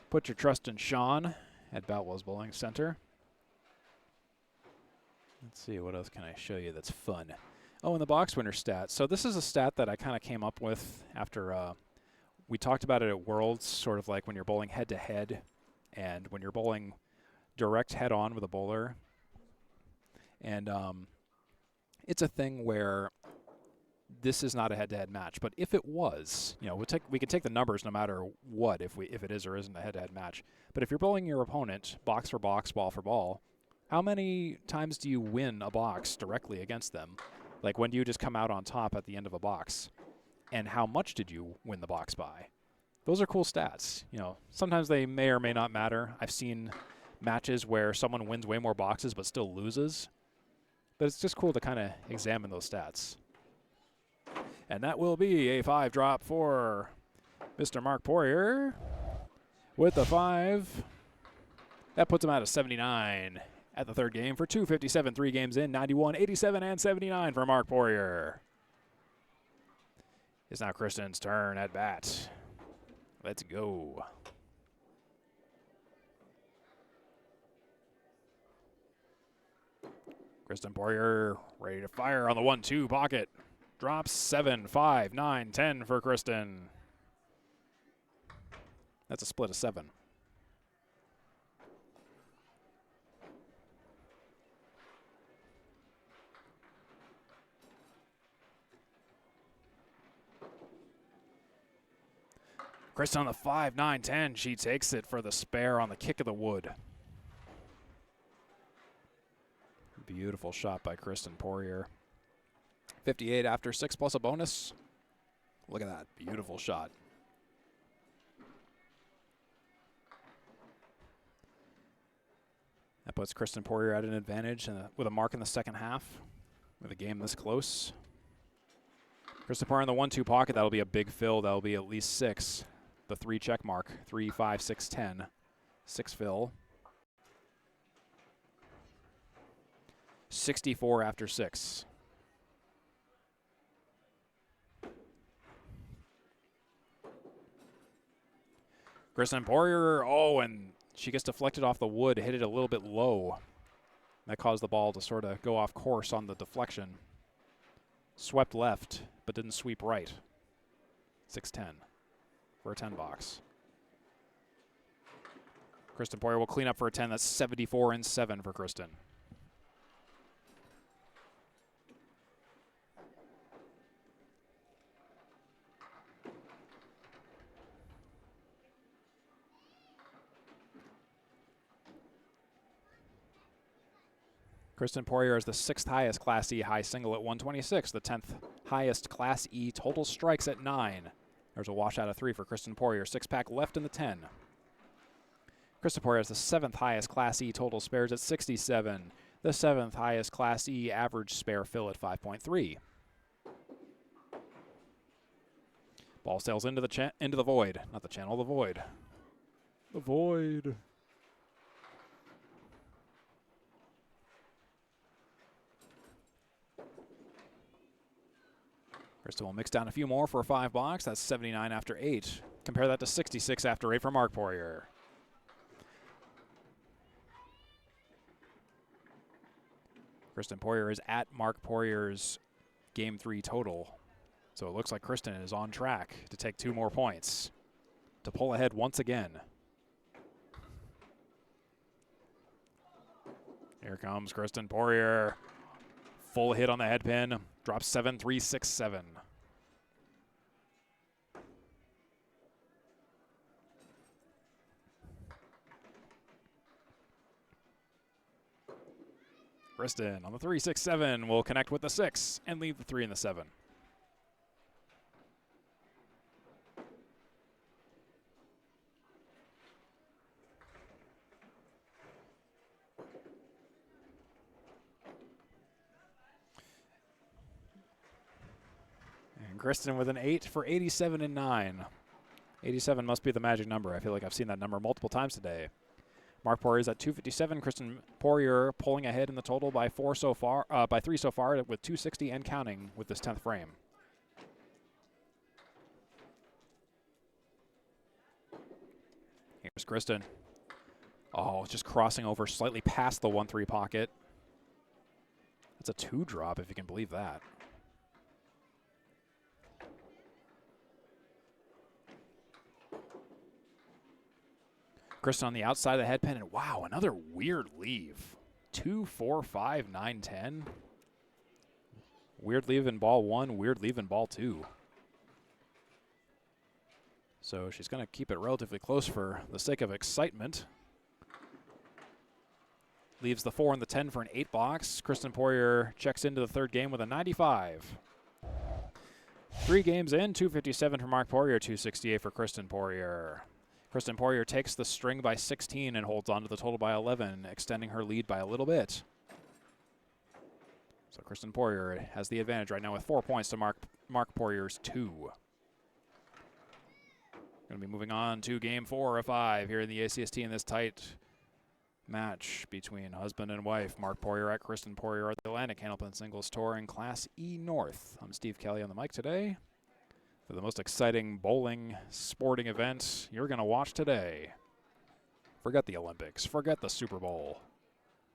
put your trust in Sean at Boutwell's Bowling Center. Let's see, what else can I show you that's fun? Oh, and the box winner stat. So this is a stat that I kind of came up with after we talked about it at Worlds, sort of like when you're bowling head-to-head and when you're bowling direct head-on with a bowler. And it's a thing where this is not a head-to-head match, but if it was, you know, we can take the numbers no matter what if it is or isn't a head-to-head match. But if you're bowling your opponent box for box, ball for ball, how many times do you win a box directly against them? Like, when do you just come out on top at the end of a box? And how much did you win the box by? Those are cool stats. You know, sometimes they may or may not matter. I've seen matches where someone wins way more boxes but still loses. But it's just cool to kind of examine those stats. And that will be a 5 drop for Mr. Marc Poirier. with the 5. That puts him out of 79 at the third game for 257, 3 games in, 91, 87, and 79 for Marc Poirier. It's now Kristen's turn at bat. Let's go. Kristen Poirier ready to fire on the 1-2 pocket. Drops 7, 5, 9, 10 for Kristen. That's a split of 7. Kristen on the 5, 9, 10. She takes it for the spare on the kick of the wood. Beautiful shot by Kristen Poirier. 58 after 6 plus a bonus. Look at that. Beautiful shot. That puts Kristen Poirier at an advantage with a mark in the second half with a game this close. Kristen Poirier in the 1-2 pocket. That'll be a big fill. That'll be at least 6. The 3 check mark. 3, 5, 6, 10. 6 fill. 64 after 6. Kristen Poirier, oh, and she gets deflected off the wood, hit it a little bit low. That caused the ball to sort of go off course on the deflection. Swept left, but didn't sweep right. 6-10 for a 10 box. Kristen Poirier will clean up for a 10. That's 74 and 7 for Kristen. Kristen Poirier is the 6th highest Class E high single at 126, the 10th highest Class E total strikes at 9. There's a washout of 3 for Kristen Poirier, 6-pack left in the 10. Kristen Poirier is the 7th highest Class E total spares at 67, the 7th highest Class E average spare fill at 5.3. Ball sails into the void, not the channel, the void. The void. Kristen will mix down a few more for a 5 box. That's 79 after 8. Compare that to 66 after 8 for Marc Poirier. Kristen Poirier is at Marc Poirier's Game 3 total. So it looks like Kristen is on track to take 2 more points to pull ahead once again. Here comes Kristen Poirier. Full hit on the head pin. Drops 7, 3, 6, 7. Kristen on the 3, 6, 7 will connect with the 6 and leave the 3 and the 7. And Kristen with an 8 for 87 and 9. 87 must be the magic number. I feel like I've seen that number multiple times today. Marc Poirier is at 257. Kristen Poirier pulling ahead in the total by 3 so far, with 260 and counting with this 10th frame. Here's Kristen. Oh, just crossing over slightly past the 1-3 pocket. That's a 2 drop, if you can believe that. Kristen on the outside of the head pin, and wow, another weird leave. 2, 4, 5, 9, 10. Weird leave in ball 1, weird leave in ball 2. So she's going to keep it relatively close for the sake of excitement. Leaves the 4 and the 10 for an 8 box. Kristen Poirier checks into the 3rd game with a 95. 3 games in, 257 for Marc Poirier, 268 for Kristen Poirier. Kristen Poirier takes the string by 16 and holds on to the total by 11, extending her lead by a little bit. So Kristen Poirier has the advantage right now with 4 points to Marc Poirier's 2. Going Going to be moving on to game 4 of 5 here in the ACST in this tight match between husband and wife. Marc Poirier at Kristen Poirier at the Atlantic Candlepin Singles Tour in Class E North. I'm Steve Kelly on the mic today for the most exciting bowling sporting event you're going to watch today. Forget the Olympics. Forget the Super Bowl.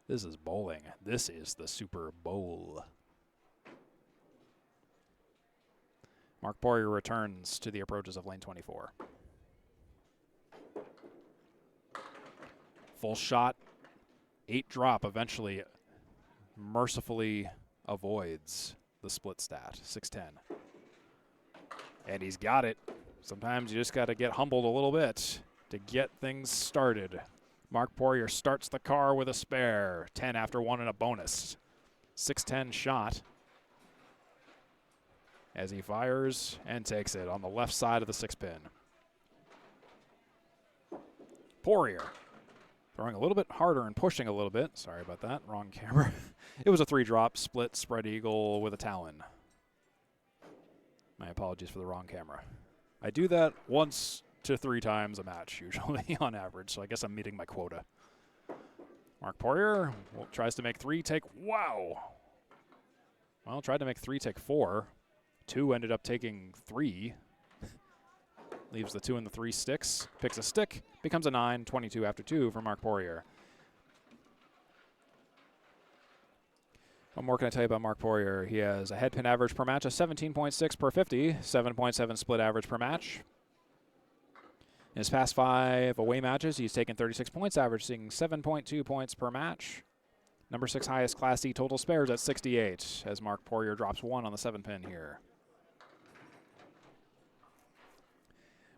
This is bowling. This is the Super Bowl. Marc Poirier returns to the approaches of lane 24. Full shot, 8 drop, eventually mercifully avoids the split stat, 6-10. And he's got it. Sometimes you just got to get humbled a little bit to get things started. Marc Poirier starts the car with a spare, 10 after 1 and a bonus. 6-10 shot as he fires and takes it on the left side of the 6-pin. Poirier throwing a little bit harder and pushing a little bit. Sorry about that, wrong camera. It was a 3-drop split spread eagle with a talon. My apologies for the wrong camera. I do that once to 3 times a match usually on average, so I guess I'm meeting my quota. Marc Poirier tries to make 3, take, wow. Well, tried to make 3, take 4. 2 ended up taking 3. Leaves the 2 and the 3 sticks. Picks a stick. Becomes a 9, 22 after 2 for Marc Poirier. What more can I tell you about Marc Poirier? He has a head pin average per match of 17.6 per 50, 7.7 split average per match. In his past 5 away matches, he's taken 36 points, averaging 7.2 points per match. Number 6 highest Class E total spares at 68, as Marc Poirier drops 1 on the 7-pin here.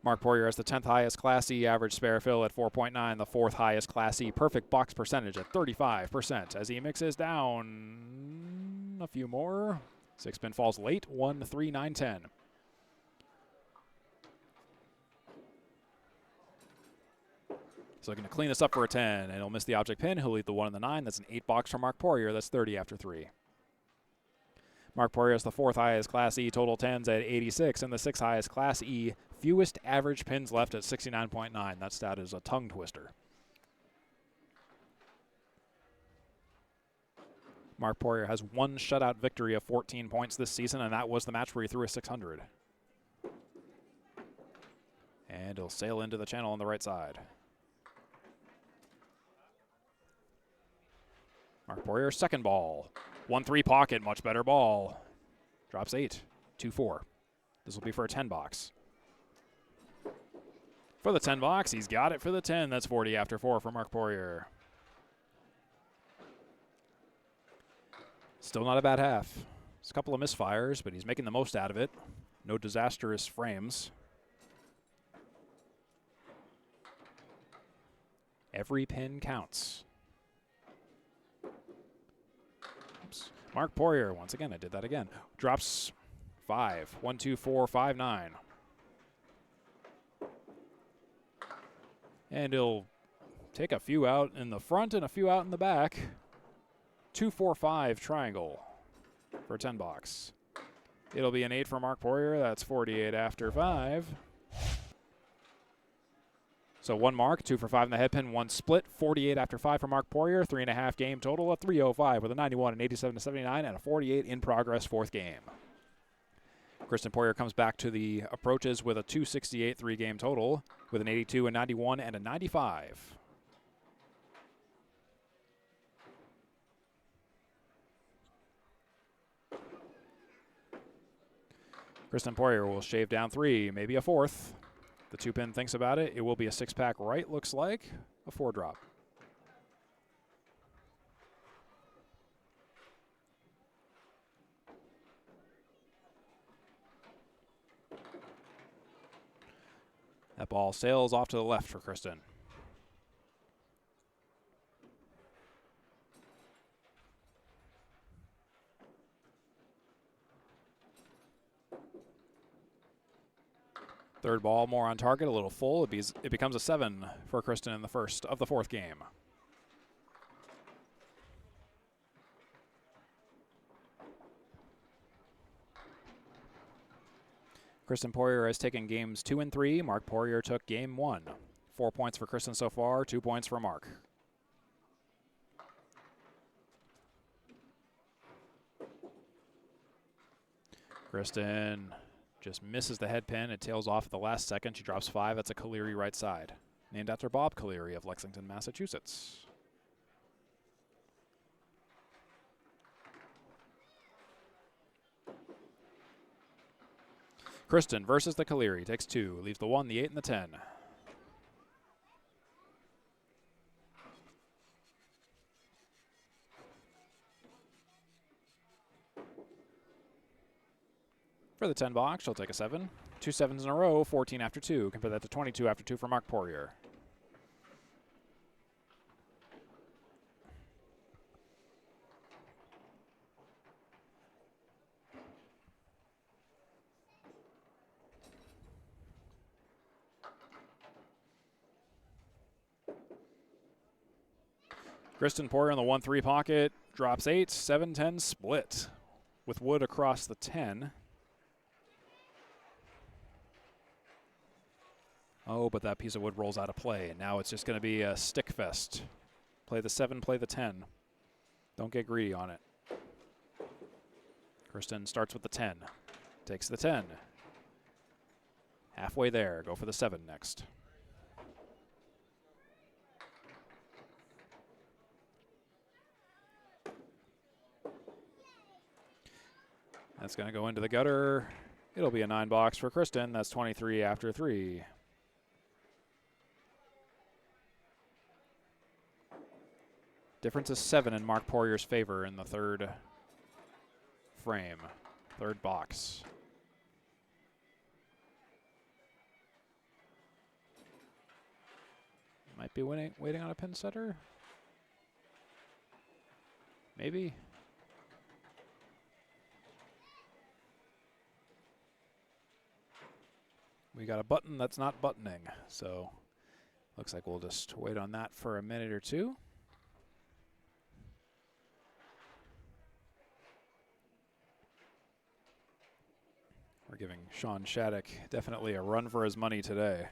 Marc Poirier has the 10th highest Class E average spare fill at 4.9, the 4th highest Class E perfect box percentage at 35%. As he mixes down a few more, 6-pin falls late, 1, 3, 9, 10. So going to clean this up for a 10, and he'll miss the object pin. He'll leave the 1 and the 9. That's an 8 box for Marc Poirier. That's 30 after 3. Marc Poirier has the 4th highest Class E total 10s at 86, and the 6th highest Class E fewest average pins left at 69.9. That stat is a tongue twister. Marc Poirier has 1 shutout victory of 14 points this season, and that was the match where he threw a 600. And he'll sail into the channel on the right side. Marc Poirier, second ball. 1-3 pocket, much better ball. Drops 8, 2-4. This will be for a 10 box. For the 10 box, he's got it for the 10. That's 40 after 4 for Marc Poirier. Still not a bad half. There's a couple of misfires, but he's making the most out of it. No disastrous frames. Every pin counts. Oops. Marc Poirier, once again, I did that again. Drops 5, 1, 2, 4, 5, 9. And he'll take a few out in the front and a few out in the back. 2, 4, 5 triangle for a 10 box. It'll be an 8 for Marc Poirier. That's 48 after 5. So 1 mark, 2 for 5 in the head pin, 1 split, 48 after 5 for Marc Poirier. 3.5 game total, a 305 with a 91, an 87 to 79, and a 48 in progress 4th game. Kristen Poirier comes back to the approaches with a 268 3-game total with an 82, a 91, and a 95. Kristen Poirier will shave down 3, maybe a 4th. The 2-pin thinks about it. It will be a 6-pack right, looks like. A 4-drop. That ball sails off to the left for Kristen. Third ball more on target, a little full. It becomes a 7 for Kristen in the first of the 4th game. Kristen Poirier has taken games 2 and 3. Marc Poirier took game 1. 4 points for Kristen so far, 2 points for Marc. Kristen just misses the head pin. It tails off at the last second. She drops 5. That's a Colery right side, named after Bob Colery of Lexington, Massachusetts. Kristen versus the Colery. Takes 2. Leaves the 1, the 8, and the 10. For the 10 box, she'll take a 7. 2 7s in a row, 14 after 2. Compare that to 22 after 2 for Marc Poirier. Kristen Poirier in the 1-3 pocket, drops 8, 7-10 split with wood across the 10. Oh, but that piece of wood rolls out of play, and now it's just going to be a stick fest. Play the 7, play the 10. Don't get greedy on it. Kristen starts with the 10, takes the 10. Halfway there, go for the 7 next. That's going to go into the gutter. It'll be a 9 box for Kristen. That's 23 after 3. Difference is 7 in Marc Poirier's favor in the 3rd frame, 3rd box. Might be waiting on a pin setter. Maybe. We got a button that's not buttoning, so looks like we'll just wait on that for a minute or two. We're giving Sean Shattuck definitely a run for his money today.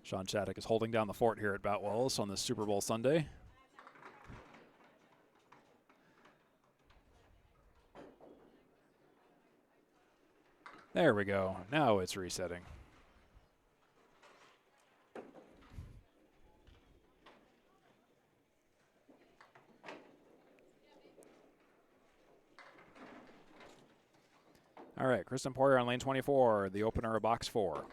Sean Shattuck is holding down the fort here at Boutwell's on this Super Bowl Sunday. There we go. Now it's resetting. All right, Kristen Poirier on lane 24, the opener of box 4.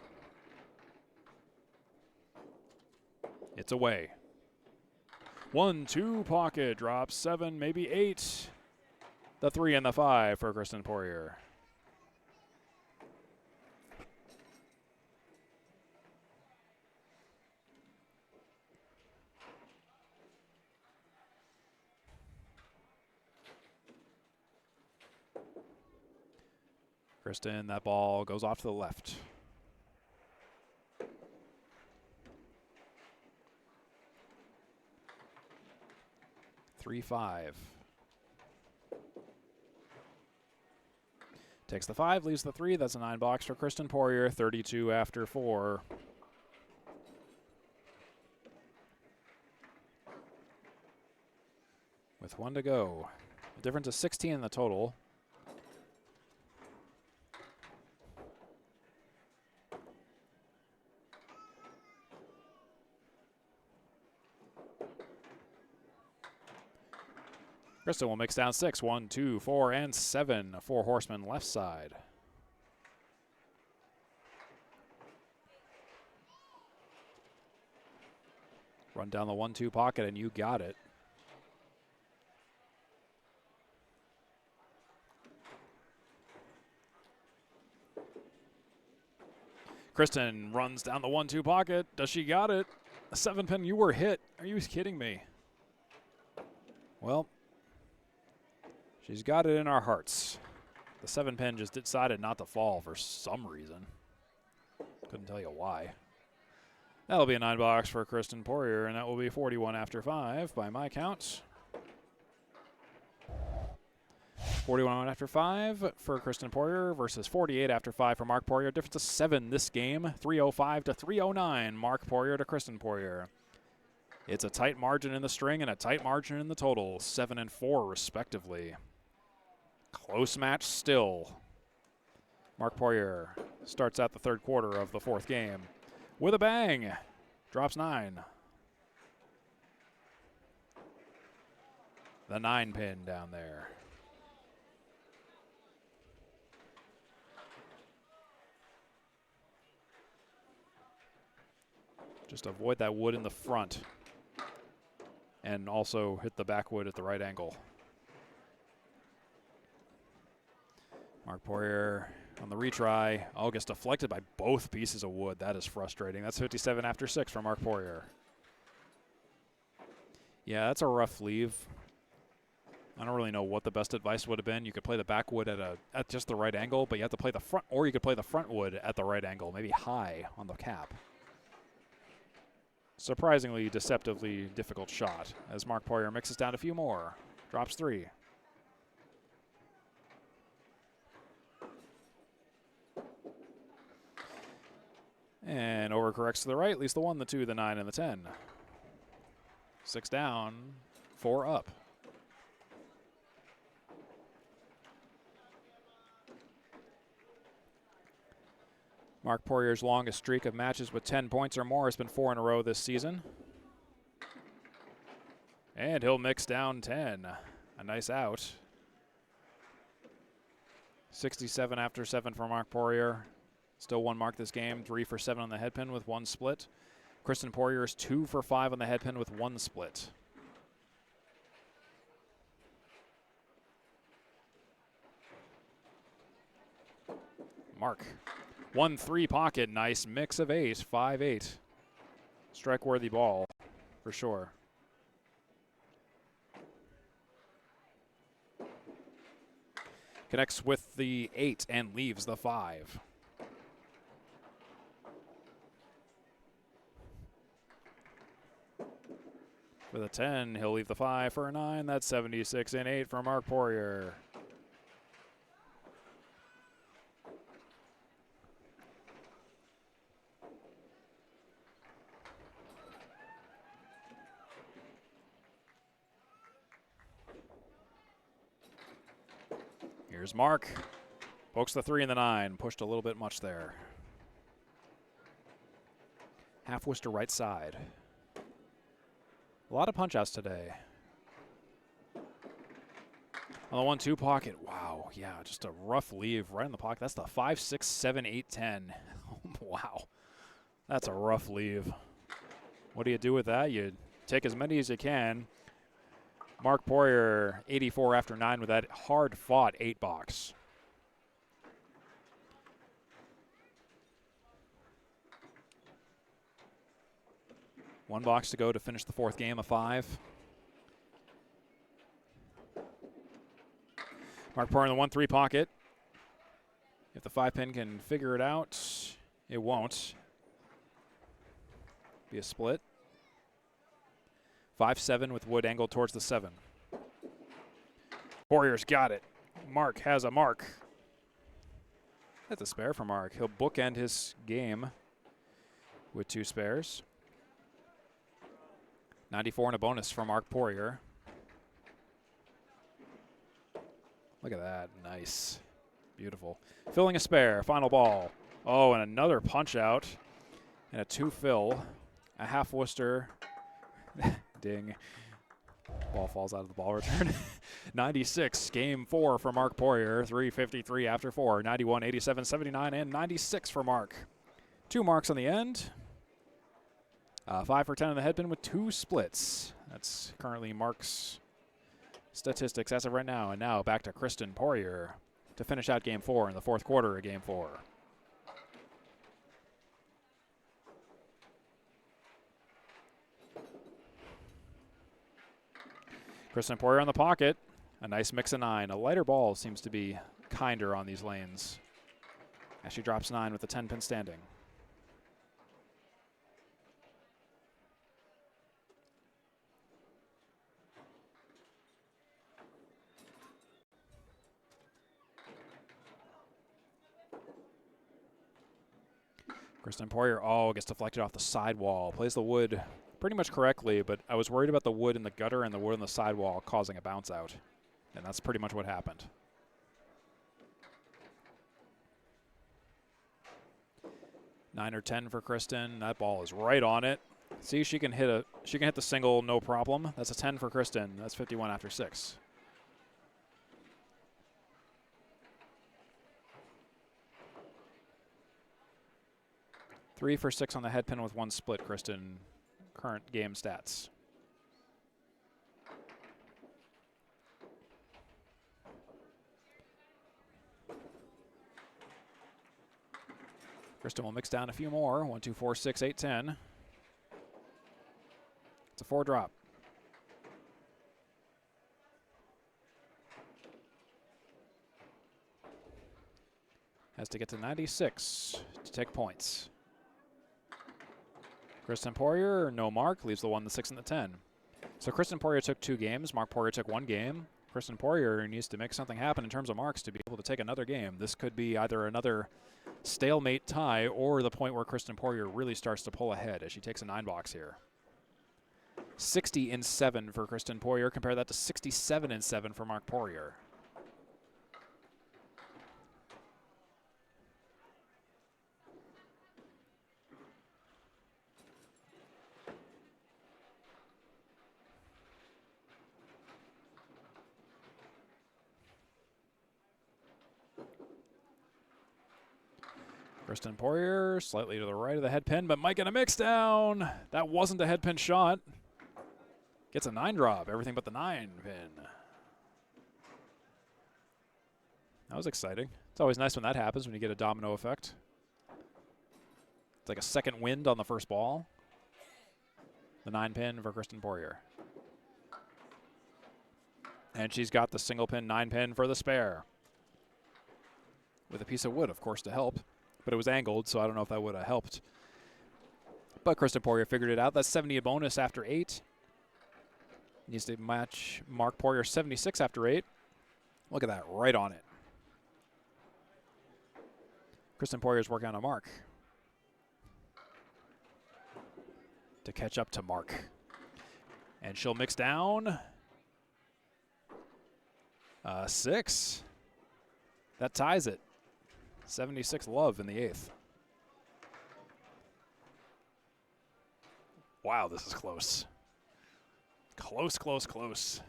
It's away. 1-2 pocket, drops 7, maybe 8. The 3 and the 5 for Kristen Poirier. Kristen, that ball goes off to the left. Three, 5. Takes the 5, leaves the 3. That's a 9 box for Kristen Poirier. 32 after 4. With 1 to go. The difference is 16 in the total. Kristen will mix down 6. 1, 2, 4, and 7. 4 horsemen left side. Run down the 1-2 pocket and you got it. Kristen runs down the 1-2 pocket. Does she got it? A 7-pin, you were hit. Are you kidding me? Well, she's got it in our hearts. The 7-pin just decided not to fall for some reason. Couldn't tell you why. That'll be a 9 box for Kristen Poirier, and that will be 41 after 5 by my count. 41 after 5 for Kristen Poirier versus 48 after 5 for Marc Poirier. Difference of 7 this game. 305 to 309. Marc Poirier to Kristen Poirier. It's a tight margin in the string and a tight margin in the total. 7 and 4 respectively. Close match still. Marc Poirier starts out the third quarter of the fourth game with a bang. Drops 9. The 9 pin down there. Just avoid that wood in the front. And also hit the back wood at the right angle. Marc Poirier on the retry. Oh, gets deflected by both pieces of wood. That is frustrating. That's 57 after 6 for Marc Poirier. Yeah, that's a rough leave. I don't really know what the best advice would have been. You could play the back wood at just the right angle, but you have to play the front, or you could play the front wood at the right angle, maybe high on the cap. Surprisingly, deceptively difficult shot as Marc Poirier mixes down a few more. Drops 3. And overcorrects to the right, leaves the 1, the 2, the 9, and the 10. 6 down, 4 up. Marc Poirier's longest streak of matches with 10 points or more has been 4 in a row this season. And he'll mix down 10. A nice out. 67 after 7 for Marc Poirier. Still 1 mark this game. 3 for 7 on the headpin with 1 split. Kristen Poirier is 2 for 5 on the headpin with 1 split. Marc. 1-3 pocket. Nice mix of 8. 5-8. Strike-worthy ball for sure. Connects with the 8 and leaves the 5. For the 10, he'll leave the 5 for a 9. That's 76 and 8 for Marc Poirier. Here's Marc. Pokes the 3 and the 9. Pushed a little bit much there. Half Worcester right side. A lot of punch-outs today. On the 1-2 pocket. Wow, yeah, just a rough leave right in the pocket. That's the 5, 6, 7, 8, 10. Wow, that's a rough leave. What do you do with that? You take as many as you can. Marc Poirier, 84 after 9 with that hard-fought 8-box. One box to go to finish the fourth game of 5. Marc Poirier in the 1-3 pocket. If the 5-pin can figure it out, it won't. Be a split. 5-7 with wood angled towards the 7. Poirier's got it. Marc has a mark. That's a spare for Marc. He'll bookend his game with 2 spares. 94 and a bonus for Marc Poirier. Look at that. Nice. Beautiful. Filling a spare. Final ball. Oh, and another punch out. And a 2 fill. A half Worcester. Ding. Ball falls out of the ball return. 96, game 4 for Marc Poirier. 353 after 4. 91, 87, 79, and 96 for Marc. 2 marks on the end. 5 for 10 on the headpin with 2 splits. That's currently Marc's statistics as of right now. And now back to Kristen Poirier to finish out game 4 in the fourth quarter of game 4. Kristen Poirier on the pocket. A nice mix of 9. A lighter ball seems to be kinder on these lanes. As she drops 9 with the 10-pin standing. Kristen Poirier, gets deflected off the sidewall. Plays the wood pretty much correctly, but I was worried about the wood in the gutter and the wood on the sidewall causing a bounce out. And that's pretty much what happened. Nine or 10 for Kristen. That ball is right on it. See, she can hit the single, no problem. That's a 10 for Kristen. That's 51 after 6. Three for 6 on the head pin with 1 split, Kristen. Current game stats. Kristen will mix down a few more. 1, 2, 4, 6, 8, 10. It's a 4 drop. Has to get to 96 to take points. Kristen Poirier, no mark, leaves the 1, the 6, and the 10. So Kristen Poirier took 2 games. Marc Poirier took 1 game. Kristen Poirier needs to make something happen in terms of marks to be able to take another game. This could be either another stalemate tie or the point where Kristen Poirier really starts to pull ahead as she takes a 9 box here. 60 in 7 for Kristen Poirier. Compare that to 67 in 7 for Marc Poirier. Kristen Poirier slightly to the right of the head pin, but might get a mix down. That wasn't a head pin shot. Gets a 9 drop, everything but the 9 pin. That was exciting. It's always nice when that happens, when you get a domino effect. It's like a second wind on the first ball. The 9 pin for Kristen Poirier. And she's got the single pin 9 pin for the spare. With a piece of wood, of course, to help. But it was angled, so I don't know if that would have helped. But Kristen Poirier figured it out. That's 70 a bonus after 8. Needs to match Marc Poirier 76 after 8. Look at that, right on it. Kristen Poirier's working on a mark to catch up to Marc. And she'll mix down 6. That ties it. 76 love in the 8th. Wow, this is close. Close, close, close.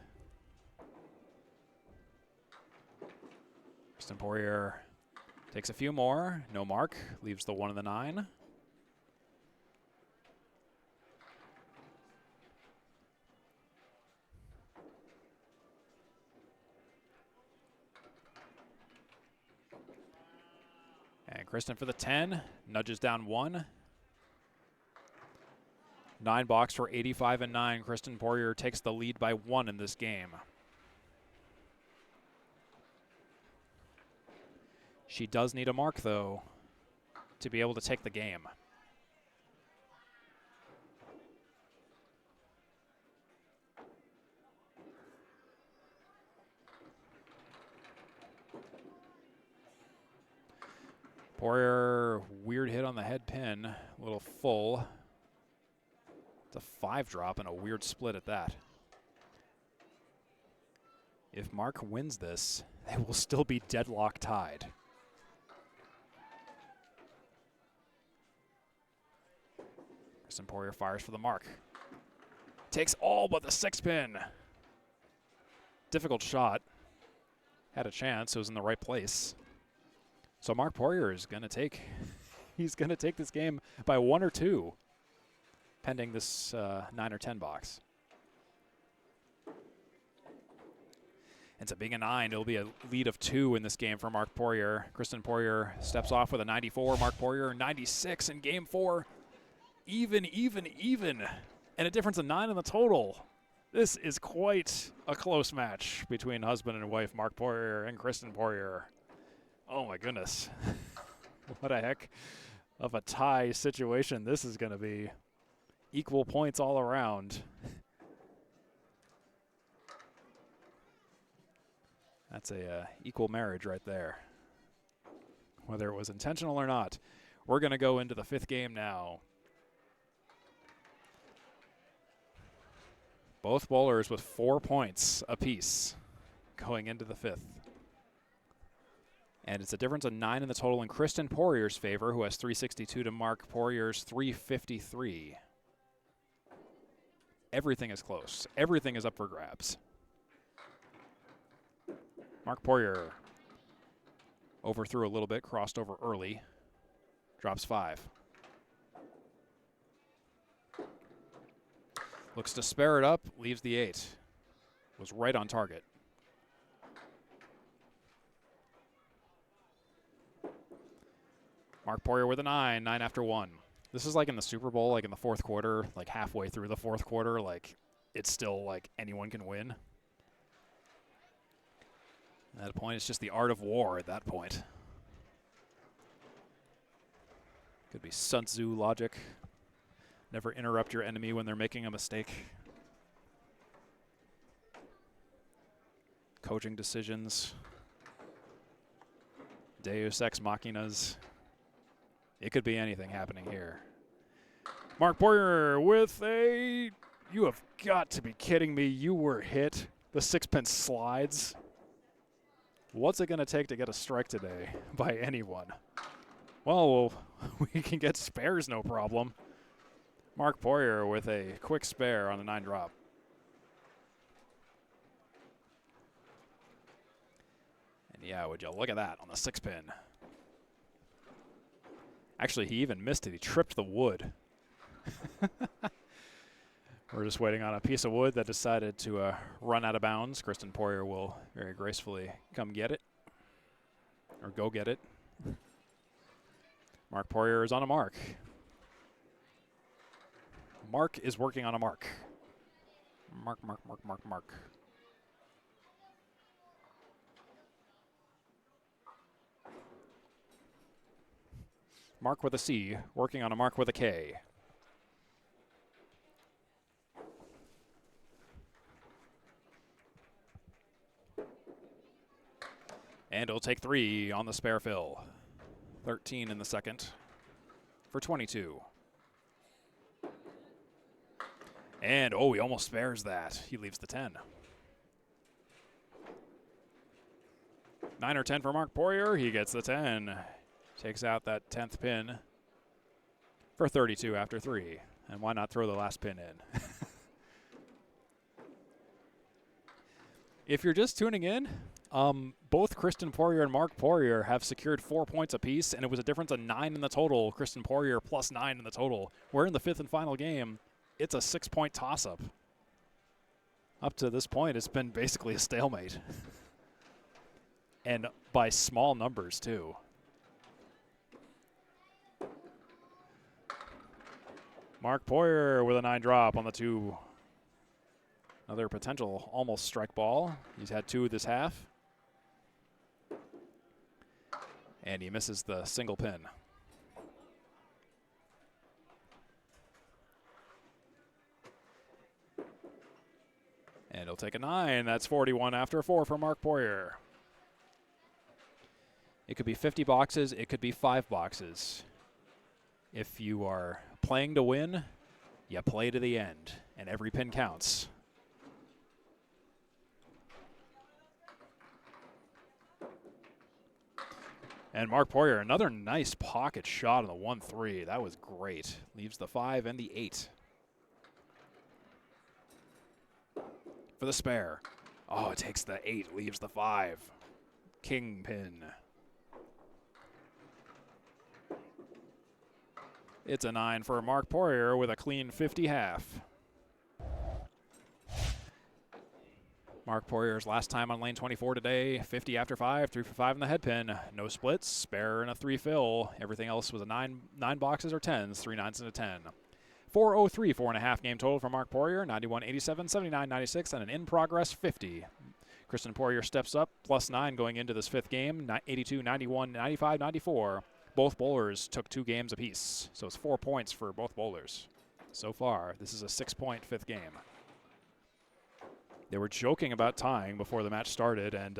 Kristen Poirier takes a few more. No mark. Leaves the 1 and the 9. And Kristen for the 10. Nudges down 1. 9 box for 85 and 9. Kristen Poirier takes the lead by 1 in this game. She does need a mark, though, to be able to take the game. Poirier, weird hit on the head pin, a little full. It's a 5 drop and a weird split at that. If Marc wins this, they will still be deadlock tied. Kristen Poirier fires for the mark. Takes all but the 6 pin. Difficult shot. Had a chance, it was in the right place. So Marc Poirier is going to take, he's going to take this game by 1 or 2, pending this 9 or 10 box. Ends up being a 9. It'll be a lead of 2 in this game for Marc Poirier. Kristen Poirier steps off with a 94. Marc Poirier 96 in game 4. Even. And a difference of 9 in the total. This is quite a close match between husband and wife Marc Poirier and Kristen Poirier. Oh my goodness. What a heck of a tie situation this is going to be. Equal points all around. That's a equal marriage right there, whether it was intentional or not. We're going to go into the fifth game now. Both bowlers with 4 points apiece going into the fifth. And it's a difference of 9 in the total in Kristen Poirier's favor, who has 362 to Marc Poirier's 353. Everything is close. Everything is up for grabs. Marc Poirier overthrew a little bit, crossed over early, drops 5. Looks to spare it up, leaves the 8. Was right on target. Marc Poirier with a 9, 9 after 1. This is like in the Super Bowl, like in the fourth quarter, like halfway through the fourth quarter, like it's still like anyone can win. At that point, it's just the art of war at that point. Could be Sun Tzu logic. Never interrupt your enemy when they're making a mistake. Coaching decisions. Deus Ex Machinas. It could be anything happening here. Marc Poirier with a... You have got to be kidding me. You were hit. The 6-pin slides. What's it going to take to get a strike today by anyone? Well, we can get spares, no problem. Marc Poirier with a quick spare on the 9 drop. And yeah, would you look at that on the 6-pin. Actually, he even missed it. He tripped the wood. We're just waiting on a piece of wood that decided to run out of bounds. Kristen Poirier will very gracefully come get it. Or go get it. Marc Poirier is on a mark. Marc is working on a mark. Mark, mark, mark, mark, mark. Marc with a C, working on a mark with a K. And he'll take 3 on the spare fill. 13 in the second for 22. And, oh, he almost spares that. He leaves the 10. 9 or 10 for Marc Poirier. He gets the 10. Takes out that 10th pin for 32 after 3. And why not throw the last pin in? If you're just tuning in, both Kristen Poirier and Marc Poirier have secured 4 points apiece, and it was a difference of 9 in the total. Kristen Poirier plus 9 in the total. We're in the 5th and final game. It's a 6-point toss-up. Up to this point, it's been basically a stalemate. And by small numbers, too. Marc Poirier with a 9 drop on the 2. Another potential almost strike ball. He's had 2 this half. And he misses the single pin. And he'll take a 9. That's 41 after 4 for Marc Poirier. It could be 50 boxes. It could be 5 boxes. If you are playing to win, you play to the end. And every pin counts. And Marc Poirier, another nice pocket shot on the 1-3. That was great. Leaves the 5 and the 8. For the spare. Oh, it takes the 8, leaves the 5. King pin. It's a 9 for Marc Poirier with a clean 50 half. Marc Poirier's last time on lane 24 today, 50 after 5, 3 for 5 in the head pin. No splits, spare and a 3 fill. Everything else was a 9 boxes or 10s, 3 9s and a 10. 403, 4.5 game total for Marc Poirier, 91, 87, 79, 96, and an in-progress 50. Kristen Poirier steps up, plus 9 going into this 5th game, 82, 91, 95, 94. Both bowlers took 2 games apiece, so it's 4 points for both bowlers. So far, this is a 6-point 5th game. They were joking about tying before the match started, and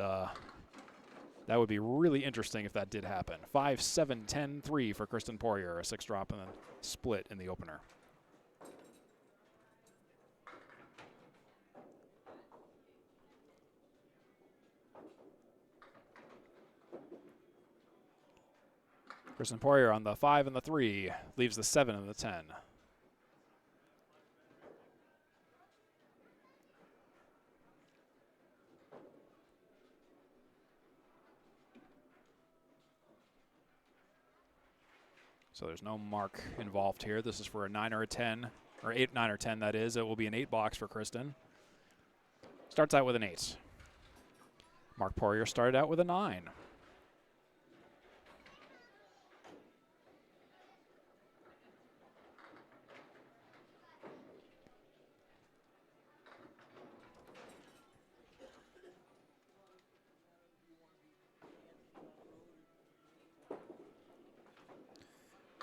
That would be really interesting if that did happen. 5-7, 10-3 for Kristen Poirier, a 6-drop and then split in the opener. Kristen Poirier on the 5 and the 3, leaves the 7 and the 10. So there's no mark involved here. This is for a 9 or a 10, or 8, 9 or 10 that is. It will be an 8 box for Kristen. Starts out with an 8. Marc Poirier started out with a 9.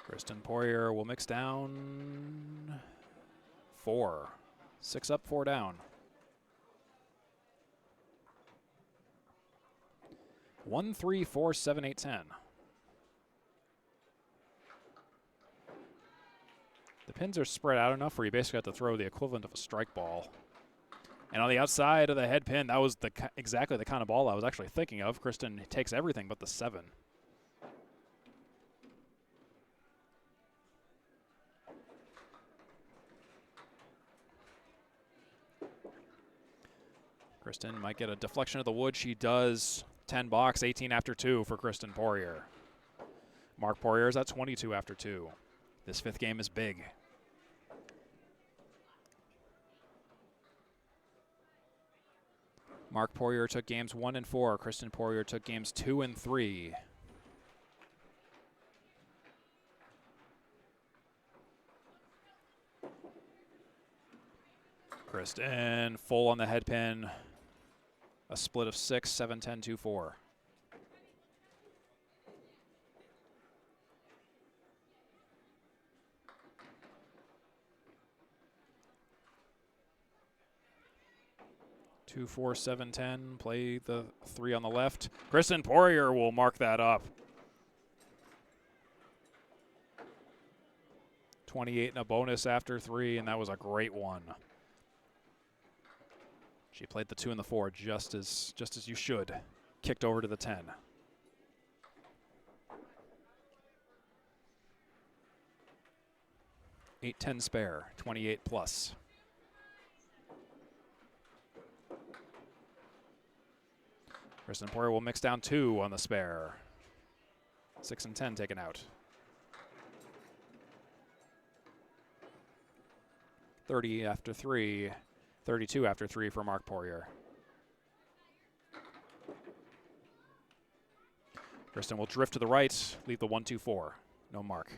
Kristen Poirier will mix down 4. 6 up, 4 down. 1, 3, 4, 7, 8, 10. The pins are spread out enough where you basically have to throw the equivalent of a strike ball. And on the outside of the head pin, that was exactly the kind of ball I was actually thinking of. Kristen takes everything but the 7. Kristen might get a deflection of the wood. She does. 10 box, 18 after 2 for Kristen Poirier. Marc Poirier is at 22 after 2. This 5th game is big. Marc Poirier took games 1 and 4. Kristen Poirier took games 2 and 3. Kristen full on the head pin. A split of 6, 7, 10, 2, 4. Two, 4, 7, 10. Play the 3 on the left. Kristen Poirier will mark that up. 28 and a bonus after 3, and that was a great one. She played the 2 and the 4 just as you should. Kicked over to the 10. Eight, 10 spare, 28 plus. Kristen Poirier will mix down 2 on the spare. 6 and 10 taken out. 30 after 3. 32 after 3 for Marc Poirier. Kristen will drift to the right, leave the 1, 2, 4. No mark.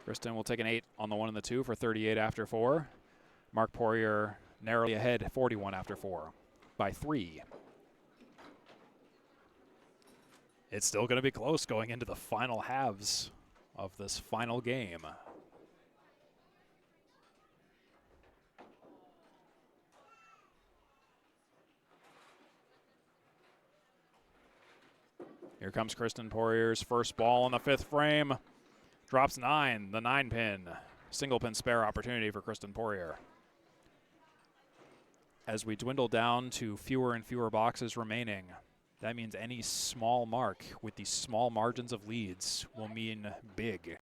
Kristen will take an 8 on the 1 and the 2 for 38 after 4. Marc Poirier narrowly ahead, 41 after 4 by 3. It's still going to be close going into the final halves of this final game. Here comes Kristen Poirier's first ball on the 5th frame. Drops 9, the 9 pin. Single pin spare opportunity for Kristen Poirier. As we dwindle down to fewer and fewer boxes remaining, that means any small mark with these small margins of leads will mean big.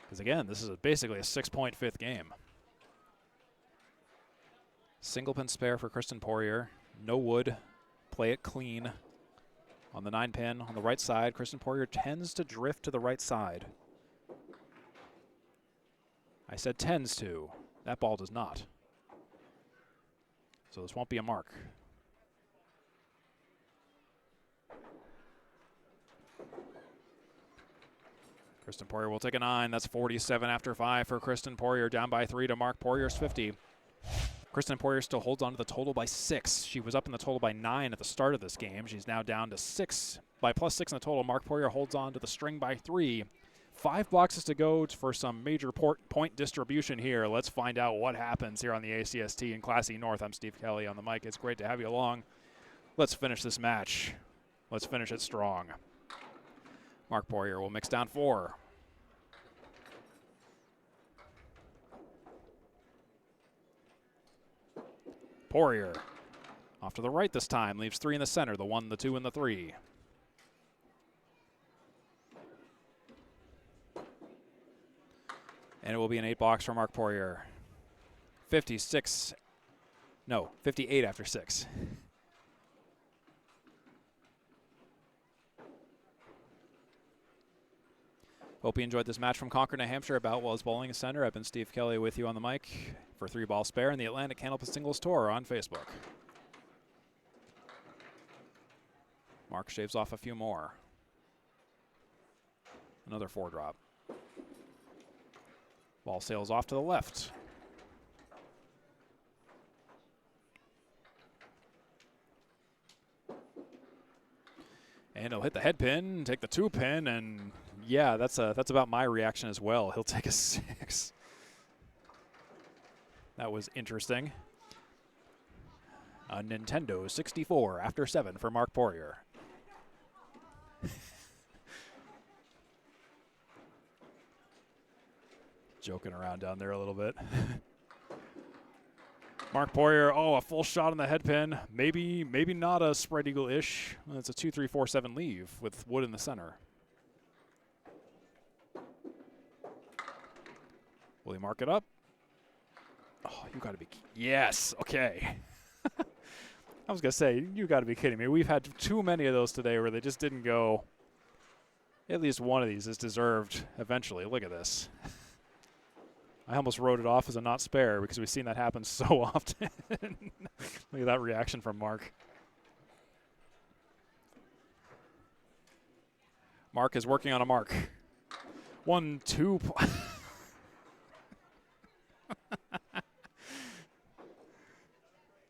Because again, this is basically a 6-point 5th game. Single pin spare for Kristen Poirier. No wood. Play it clean. On the 9 pin on the right side, Kristen Poirier tends to drift to the right side. I said tends to. That ball does not. So this won't be a mark. Kristen Poirier will take a 9. That's 47 after 5 for Kristen Poirier. Down by 3 to Marc Poirier's 50. Kristen Poirier still holds on to the total by 6. She was up in the total by 9 at the start of this game. She's now down to 6 by +6 in the total. Marc Poirier holds on to the string by 3. 5 boxes to go for some major point distribution here. Let's find out what happens here on the ACST in Class E North. I'm Steve Kelly on the mic. It's great to have you along. Let's finish this match. Let's finish it strong. Marc Poirier will mix down 4. Poirier off to the right this time, leaves 3 in the center, the 1, the 2, and the 3. And it will be an 8 box for Marc Poirier. 58 after 6. Hope you enjoyed this match from Concord, New Hampshire at Boutwell's Bowling Center. I've been Steve Kelly with you on the mic for 3 Ball Spare and the Atlantic Candlepin Singles Tour on Facebook. Marc shaves off a few more. Another 4 drop. Ball sails off to the left. And he'll hit the head pin, take the 2 pin, and yeah, that's about my reaction as well. He'll take a 6. That was interesting. A Nintendo 64 after 7 for Marc Poirier. Joking around down there a little bit. Marc Poirier, a full shot on the head pin. Maybe not a spread eagle-ish. It's a 2-3-4-7 leave with wood in the center. Will he mark it up? Oh, you gotta be, yes, okay. I was gonna say, you gotta be kidding me. We've had too many of those today where they just didn't go. At least one of these is deserved eventually. Look at this. I almost wrote it off as a not spare because we've seen that happen so often. Look at that reaction from Marc. Marc is working on a mark. 1, 2.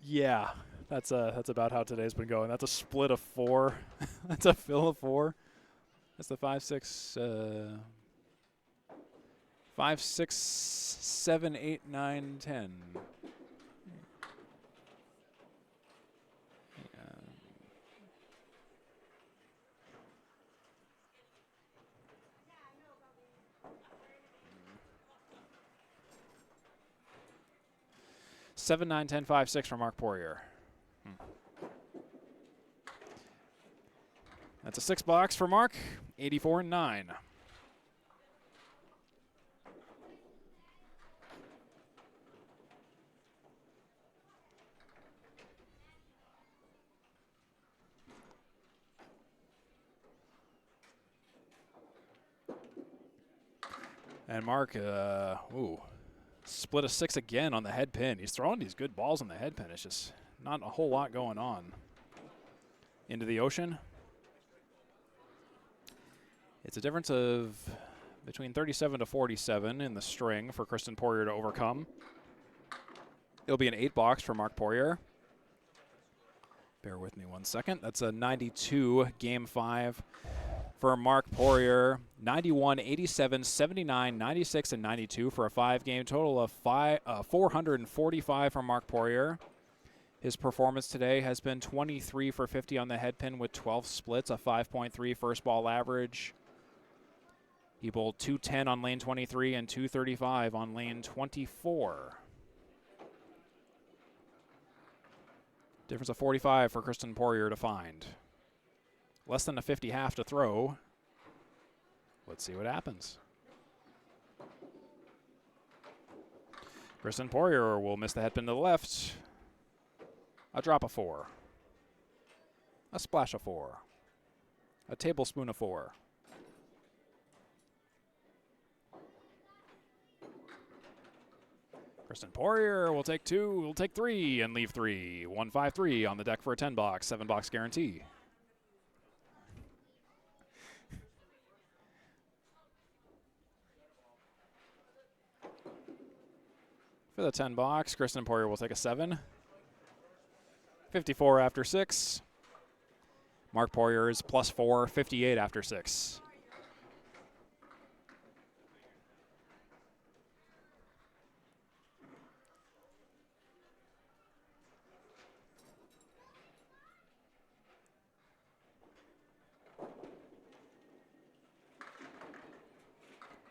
Yeah, that's about how today's been going. That's a split of 4. That's a fill of 4. That's the 5, 6, 5, 6, 7, 8, 9, 10. Yeah. Seven, 9, 10, 5, 6 for Marc Poirier. That's a 6 box for Marc. 84 and 9. And Marc, split a 6 again on the head pin. He's throwing these good balls on the head pin. It's just not a whole lot going on. Into the ocean. It's a difference of between 37 to 47 in the string for Kristen Poirier to overcome. It'll be an 8 box for Marc Poirier. Bear with me 1 second. That's a 92 game 5 for Marc Poirier. 91, 87, 79, 96, and 92 for a 5-game total of 445 for Marc Poirier. His performance today has been 23 for 50 on the head pin with 12 splits, a 5.3 first ball average. He bowled 210 on lane 23 and 235 on lane 24. Difference of 45 for Kristen Poirier to find. Less than a 50 half to throw. Let's see what happens. Kristen Poirier will miss the head pin to the left. A drop of 4. A splash of 4. A tablespoon of 4. Kristen Poirier will take 2, will take 3, and leave 3. 153 on the deck for a 10 box, 7 box guarantee. For the 10 box, Kristen Poirier will take a 7. 54 after 6. Marc Poirier is +4, 58 after 6.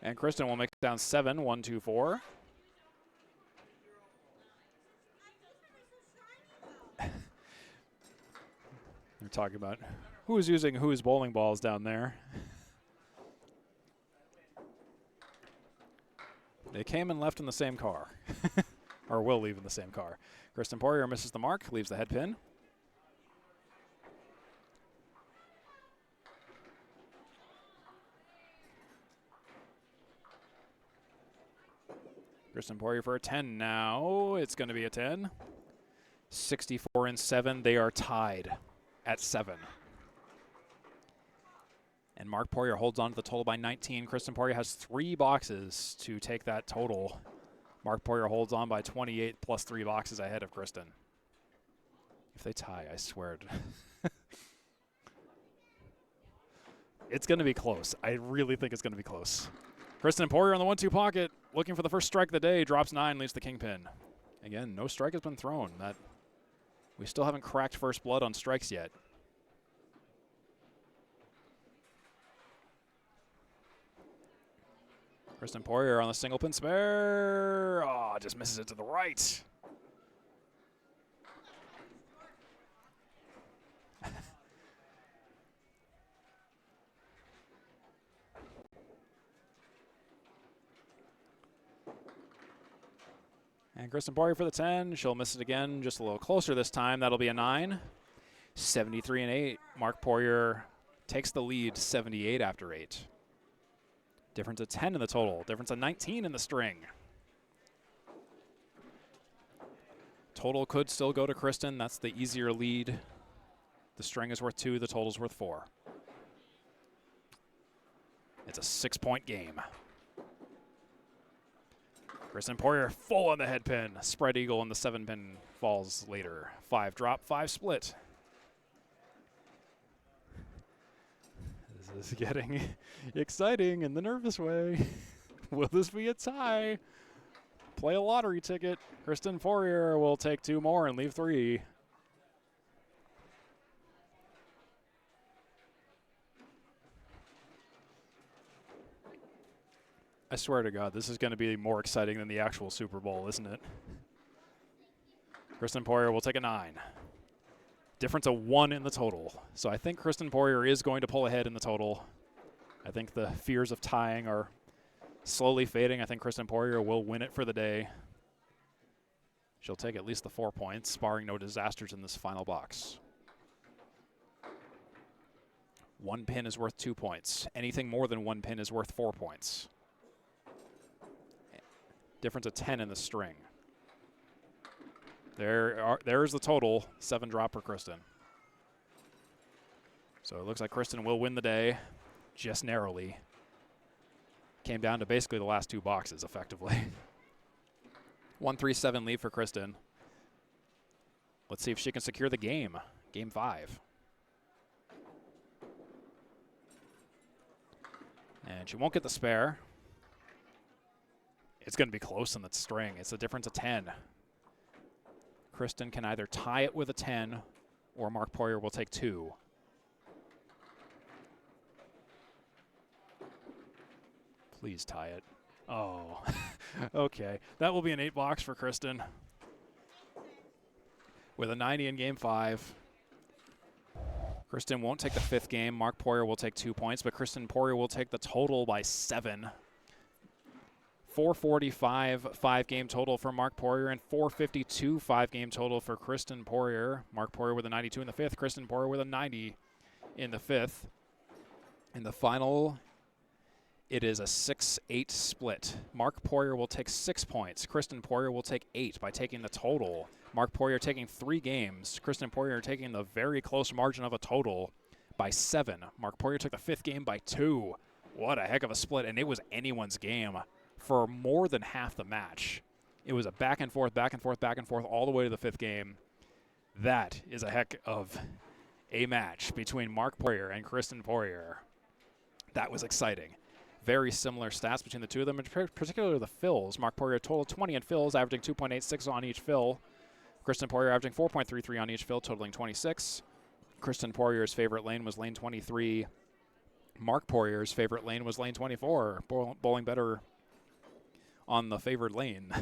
And Kristen will make it down 7, 1, 2, 4. They're talking about who's using whose bowling balls down there. They came and left in the same car. Or will leave in the same car. Kristen Poirier misses the mark, leaves the head pin. Kristen Poirier for a 10 now. It's going to be a 10. 64 and 7. They are tied at 7. And Marc Poirier holds on to the total by 19. Kristen Poirier has 3 boxes to take that total. Marc Poirier holds on by 28 plus 3 boxes ahead of Kristen. If they tie, I swear. It's going to be close. I really think it's going to be close. Kristen Poirier on the 1-2 pocket, looking for the first strike of the day, drops 9, leaves the kingpin. Again, no strike has been thrown. We still haven't cracked first blood on strikes yet. Kristen Poirier on the single pin spare. Oh, just misses it to the right. And Kristen Poirier for the 10. She'll miss it again, just a little closer this time. That'll be a 9. 73 and 8. Marc Poirier takes the lead, 78 after 8. Difference of 10 in the total. Difference of 19 in the string. Total could still go to Kristen. That's the easier lead. The string is worth 2. The total's worth 4. It's a 6-point game. Kristen Poirier full on the head pin. Spread eagle and the 7 pin falls later. 5 drop, 5 split. This is getting exciting in the nervous way. Will this be a tie? Play a lottery ticket. Kristen Poirier will take 2 more and leave 3. I swear to God, this is going to be more exciting than the actual Super Bowl, isn't it? Kristen Poirier will take a 9. Difference of 1 in the total. So I think Kristen Poirier is going to pull ahead in the total. I think the fears of tying are slowly fading. I think Kristen Poirier will win it for the day. She'll take at least the 4 points, barring no disasters in this final box. 1 pin is worth 2 points. Anything more than 1 pin is worth 4 points. Difference of 10 in the string. There's the total, 7 drop for Kristen. So it looks like Kristen will win the day, just narrowly. Came down to basically the last 2 boxes, effectively. 1-3-7 lead for Kristen. Let's see if she can secure the game. Game 5. And she won't get the spare. It's going to be close in the string. It's a difference of 10. Kristen can either tie it with a 10 or Marc Poirier will take 2. Please tie it. Oh, okay. That will be an 8 box for Kristen. With a 90 in game 5. Kristen won't take the 5th game. Marc Poirier will take 2 points, but Kristen Poirier will take the total by 7. 445 5-game total for Marc Poirier and 452 5-game total for Kristen Poirier. Marc Poirier with a 92 in the 5th. Kristen Poirier with a 90 in the 5th. In the final, it is a 6-8 split. Marc Poirier will take 6 points. Kristen Poirier will take 8 by taking the total. Marc Poirier taking 3 games. Kristen Poirier taking the very close margin of a total by 7. Marc Poirier took the 5th game by 2. What a heck of a split, and it was anyone's game for more than half the match. It was a back and forth, back and forth, back and forth all the way to the 5th game. That is a heck of a match between Marc Poirier and Kristen Poirier. That was exciting. Very similar stats between the two of them, particularly the fills. Marc Poirier total 20 in fills, averaging 2.86 on each fill. Kristen Poirier averaging 4.33 on each fill, totaling 26. Kristen Poirier's favorite lane was lane 23. Marc Poirier's favorite lane was lane 24, bowling better on the favored lane.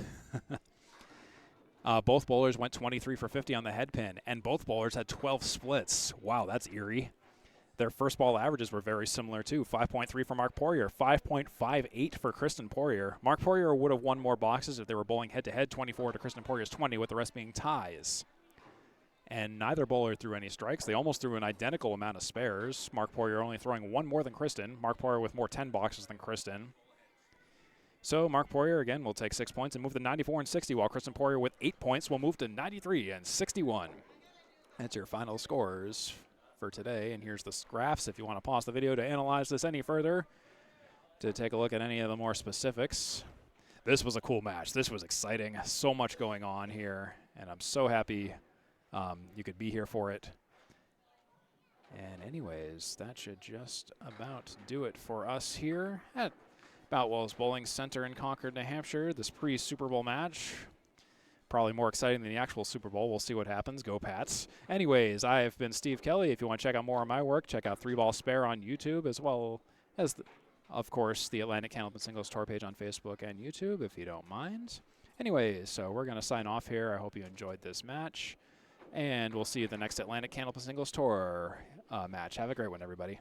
Both bowlers went 23 for 50 on the head pin, and both bowlers had 12 splits. Wow, that's eerie. Their first ball averages were very similar too. 5.3 for Marc Poirier, 5.58 for Kristen Poirier. Marc Poirier would have won more boxes if they were bowling head-to-head, 24 to Kristen Poirier's 20, with the rest being ties. And neither bowler threw any strikes. They almost threw an identical amount of spares. Marc Poirier only throwing one more than Kristen. Marc Poirier with more 10 boxes than Kristen. So Marc Poirier, again, will take 6 points and move to 94 and 60, while Kristen Poirier with 8 points will move to 93 and 61. That's your final scores for today. And here's the graphs if you want to pause the video to analyze this any further, to take a look at any of the more specifics. This was a cool match. This was exciting. So much going on here, and I'm so happy you could be here for it. And anyways, that should just about do it for us here at Boutwell's Bowling Center in Concord, New Hampshire. This pre-Super Bowl match, probably more exciting than the actual Super Bowl. We'll see what happens. Go Pats. Anyways, I have been Steve Kelly. If you want to check out more of my work, check out 3 Ball Spare on YouTube, as well as, of course, the Atlantic Candlepin Singles Tour page on Facebook and YouTube, if you don't mind. Anyways, so we're going to sign off here. I hope you enjoyed this match, and we'll see you at the next Atlantic Candlepin Singles Tour match. Have a great one, everybody.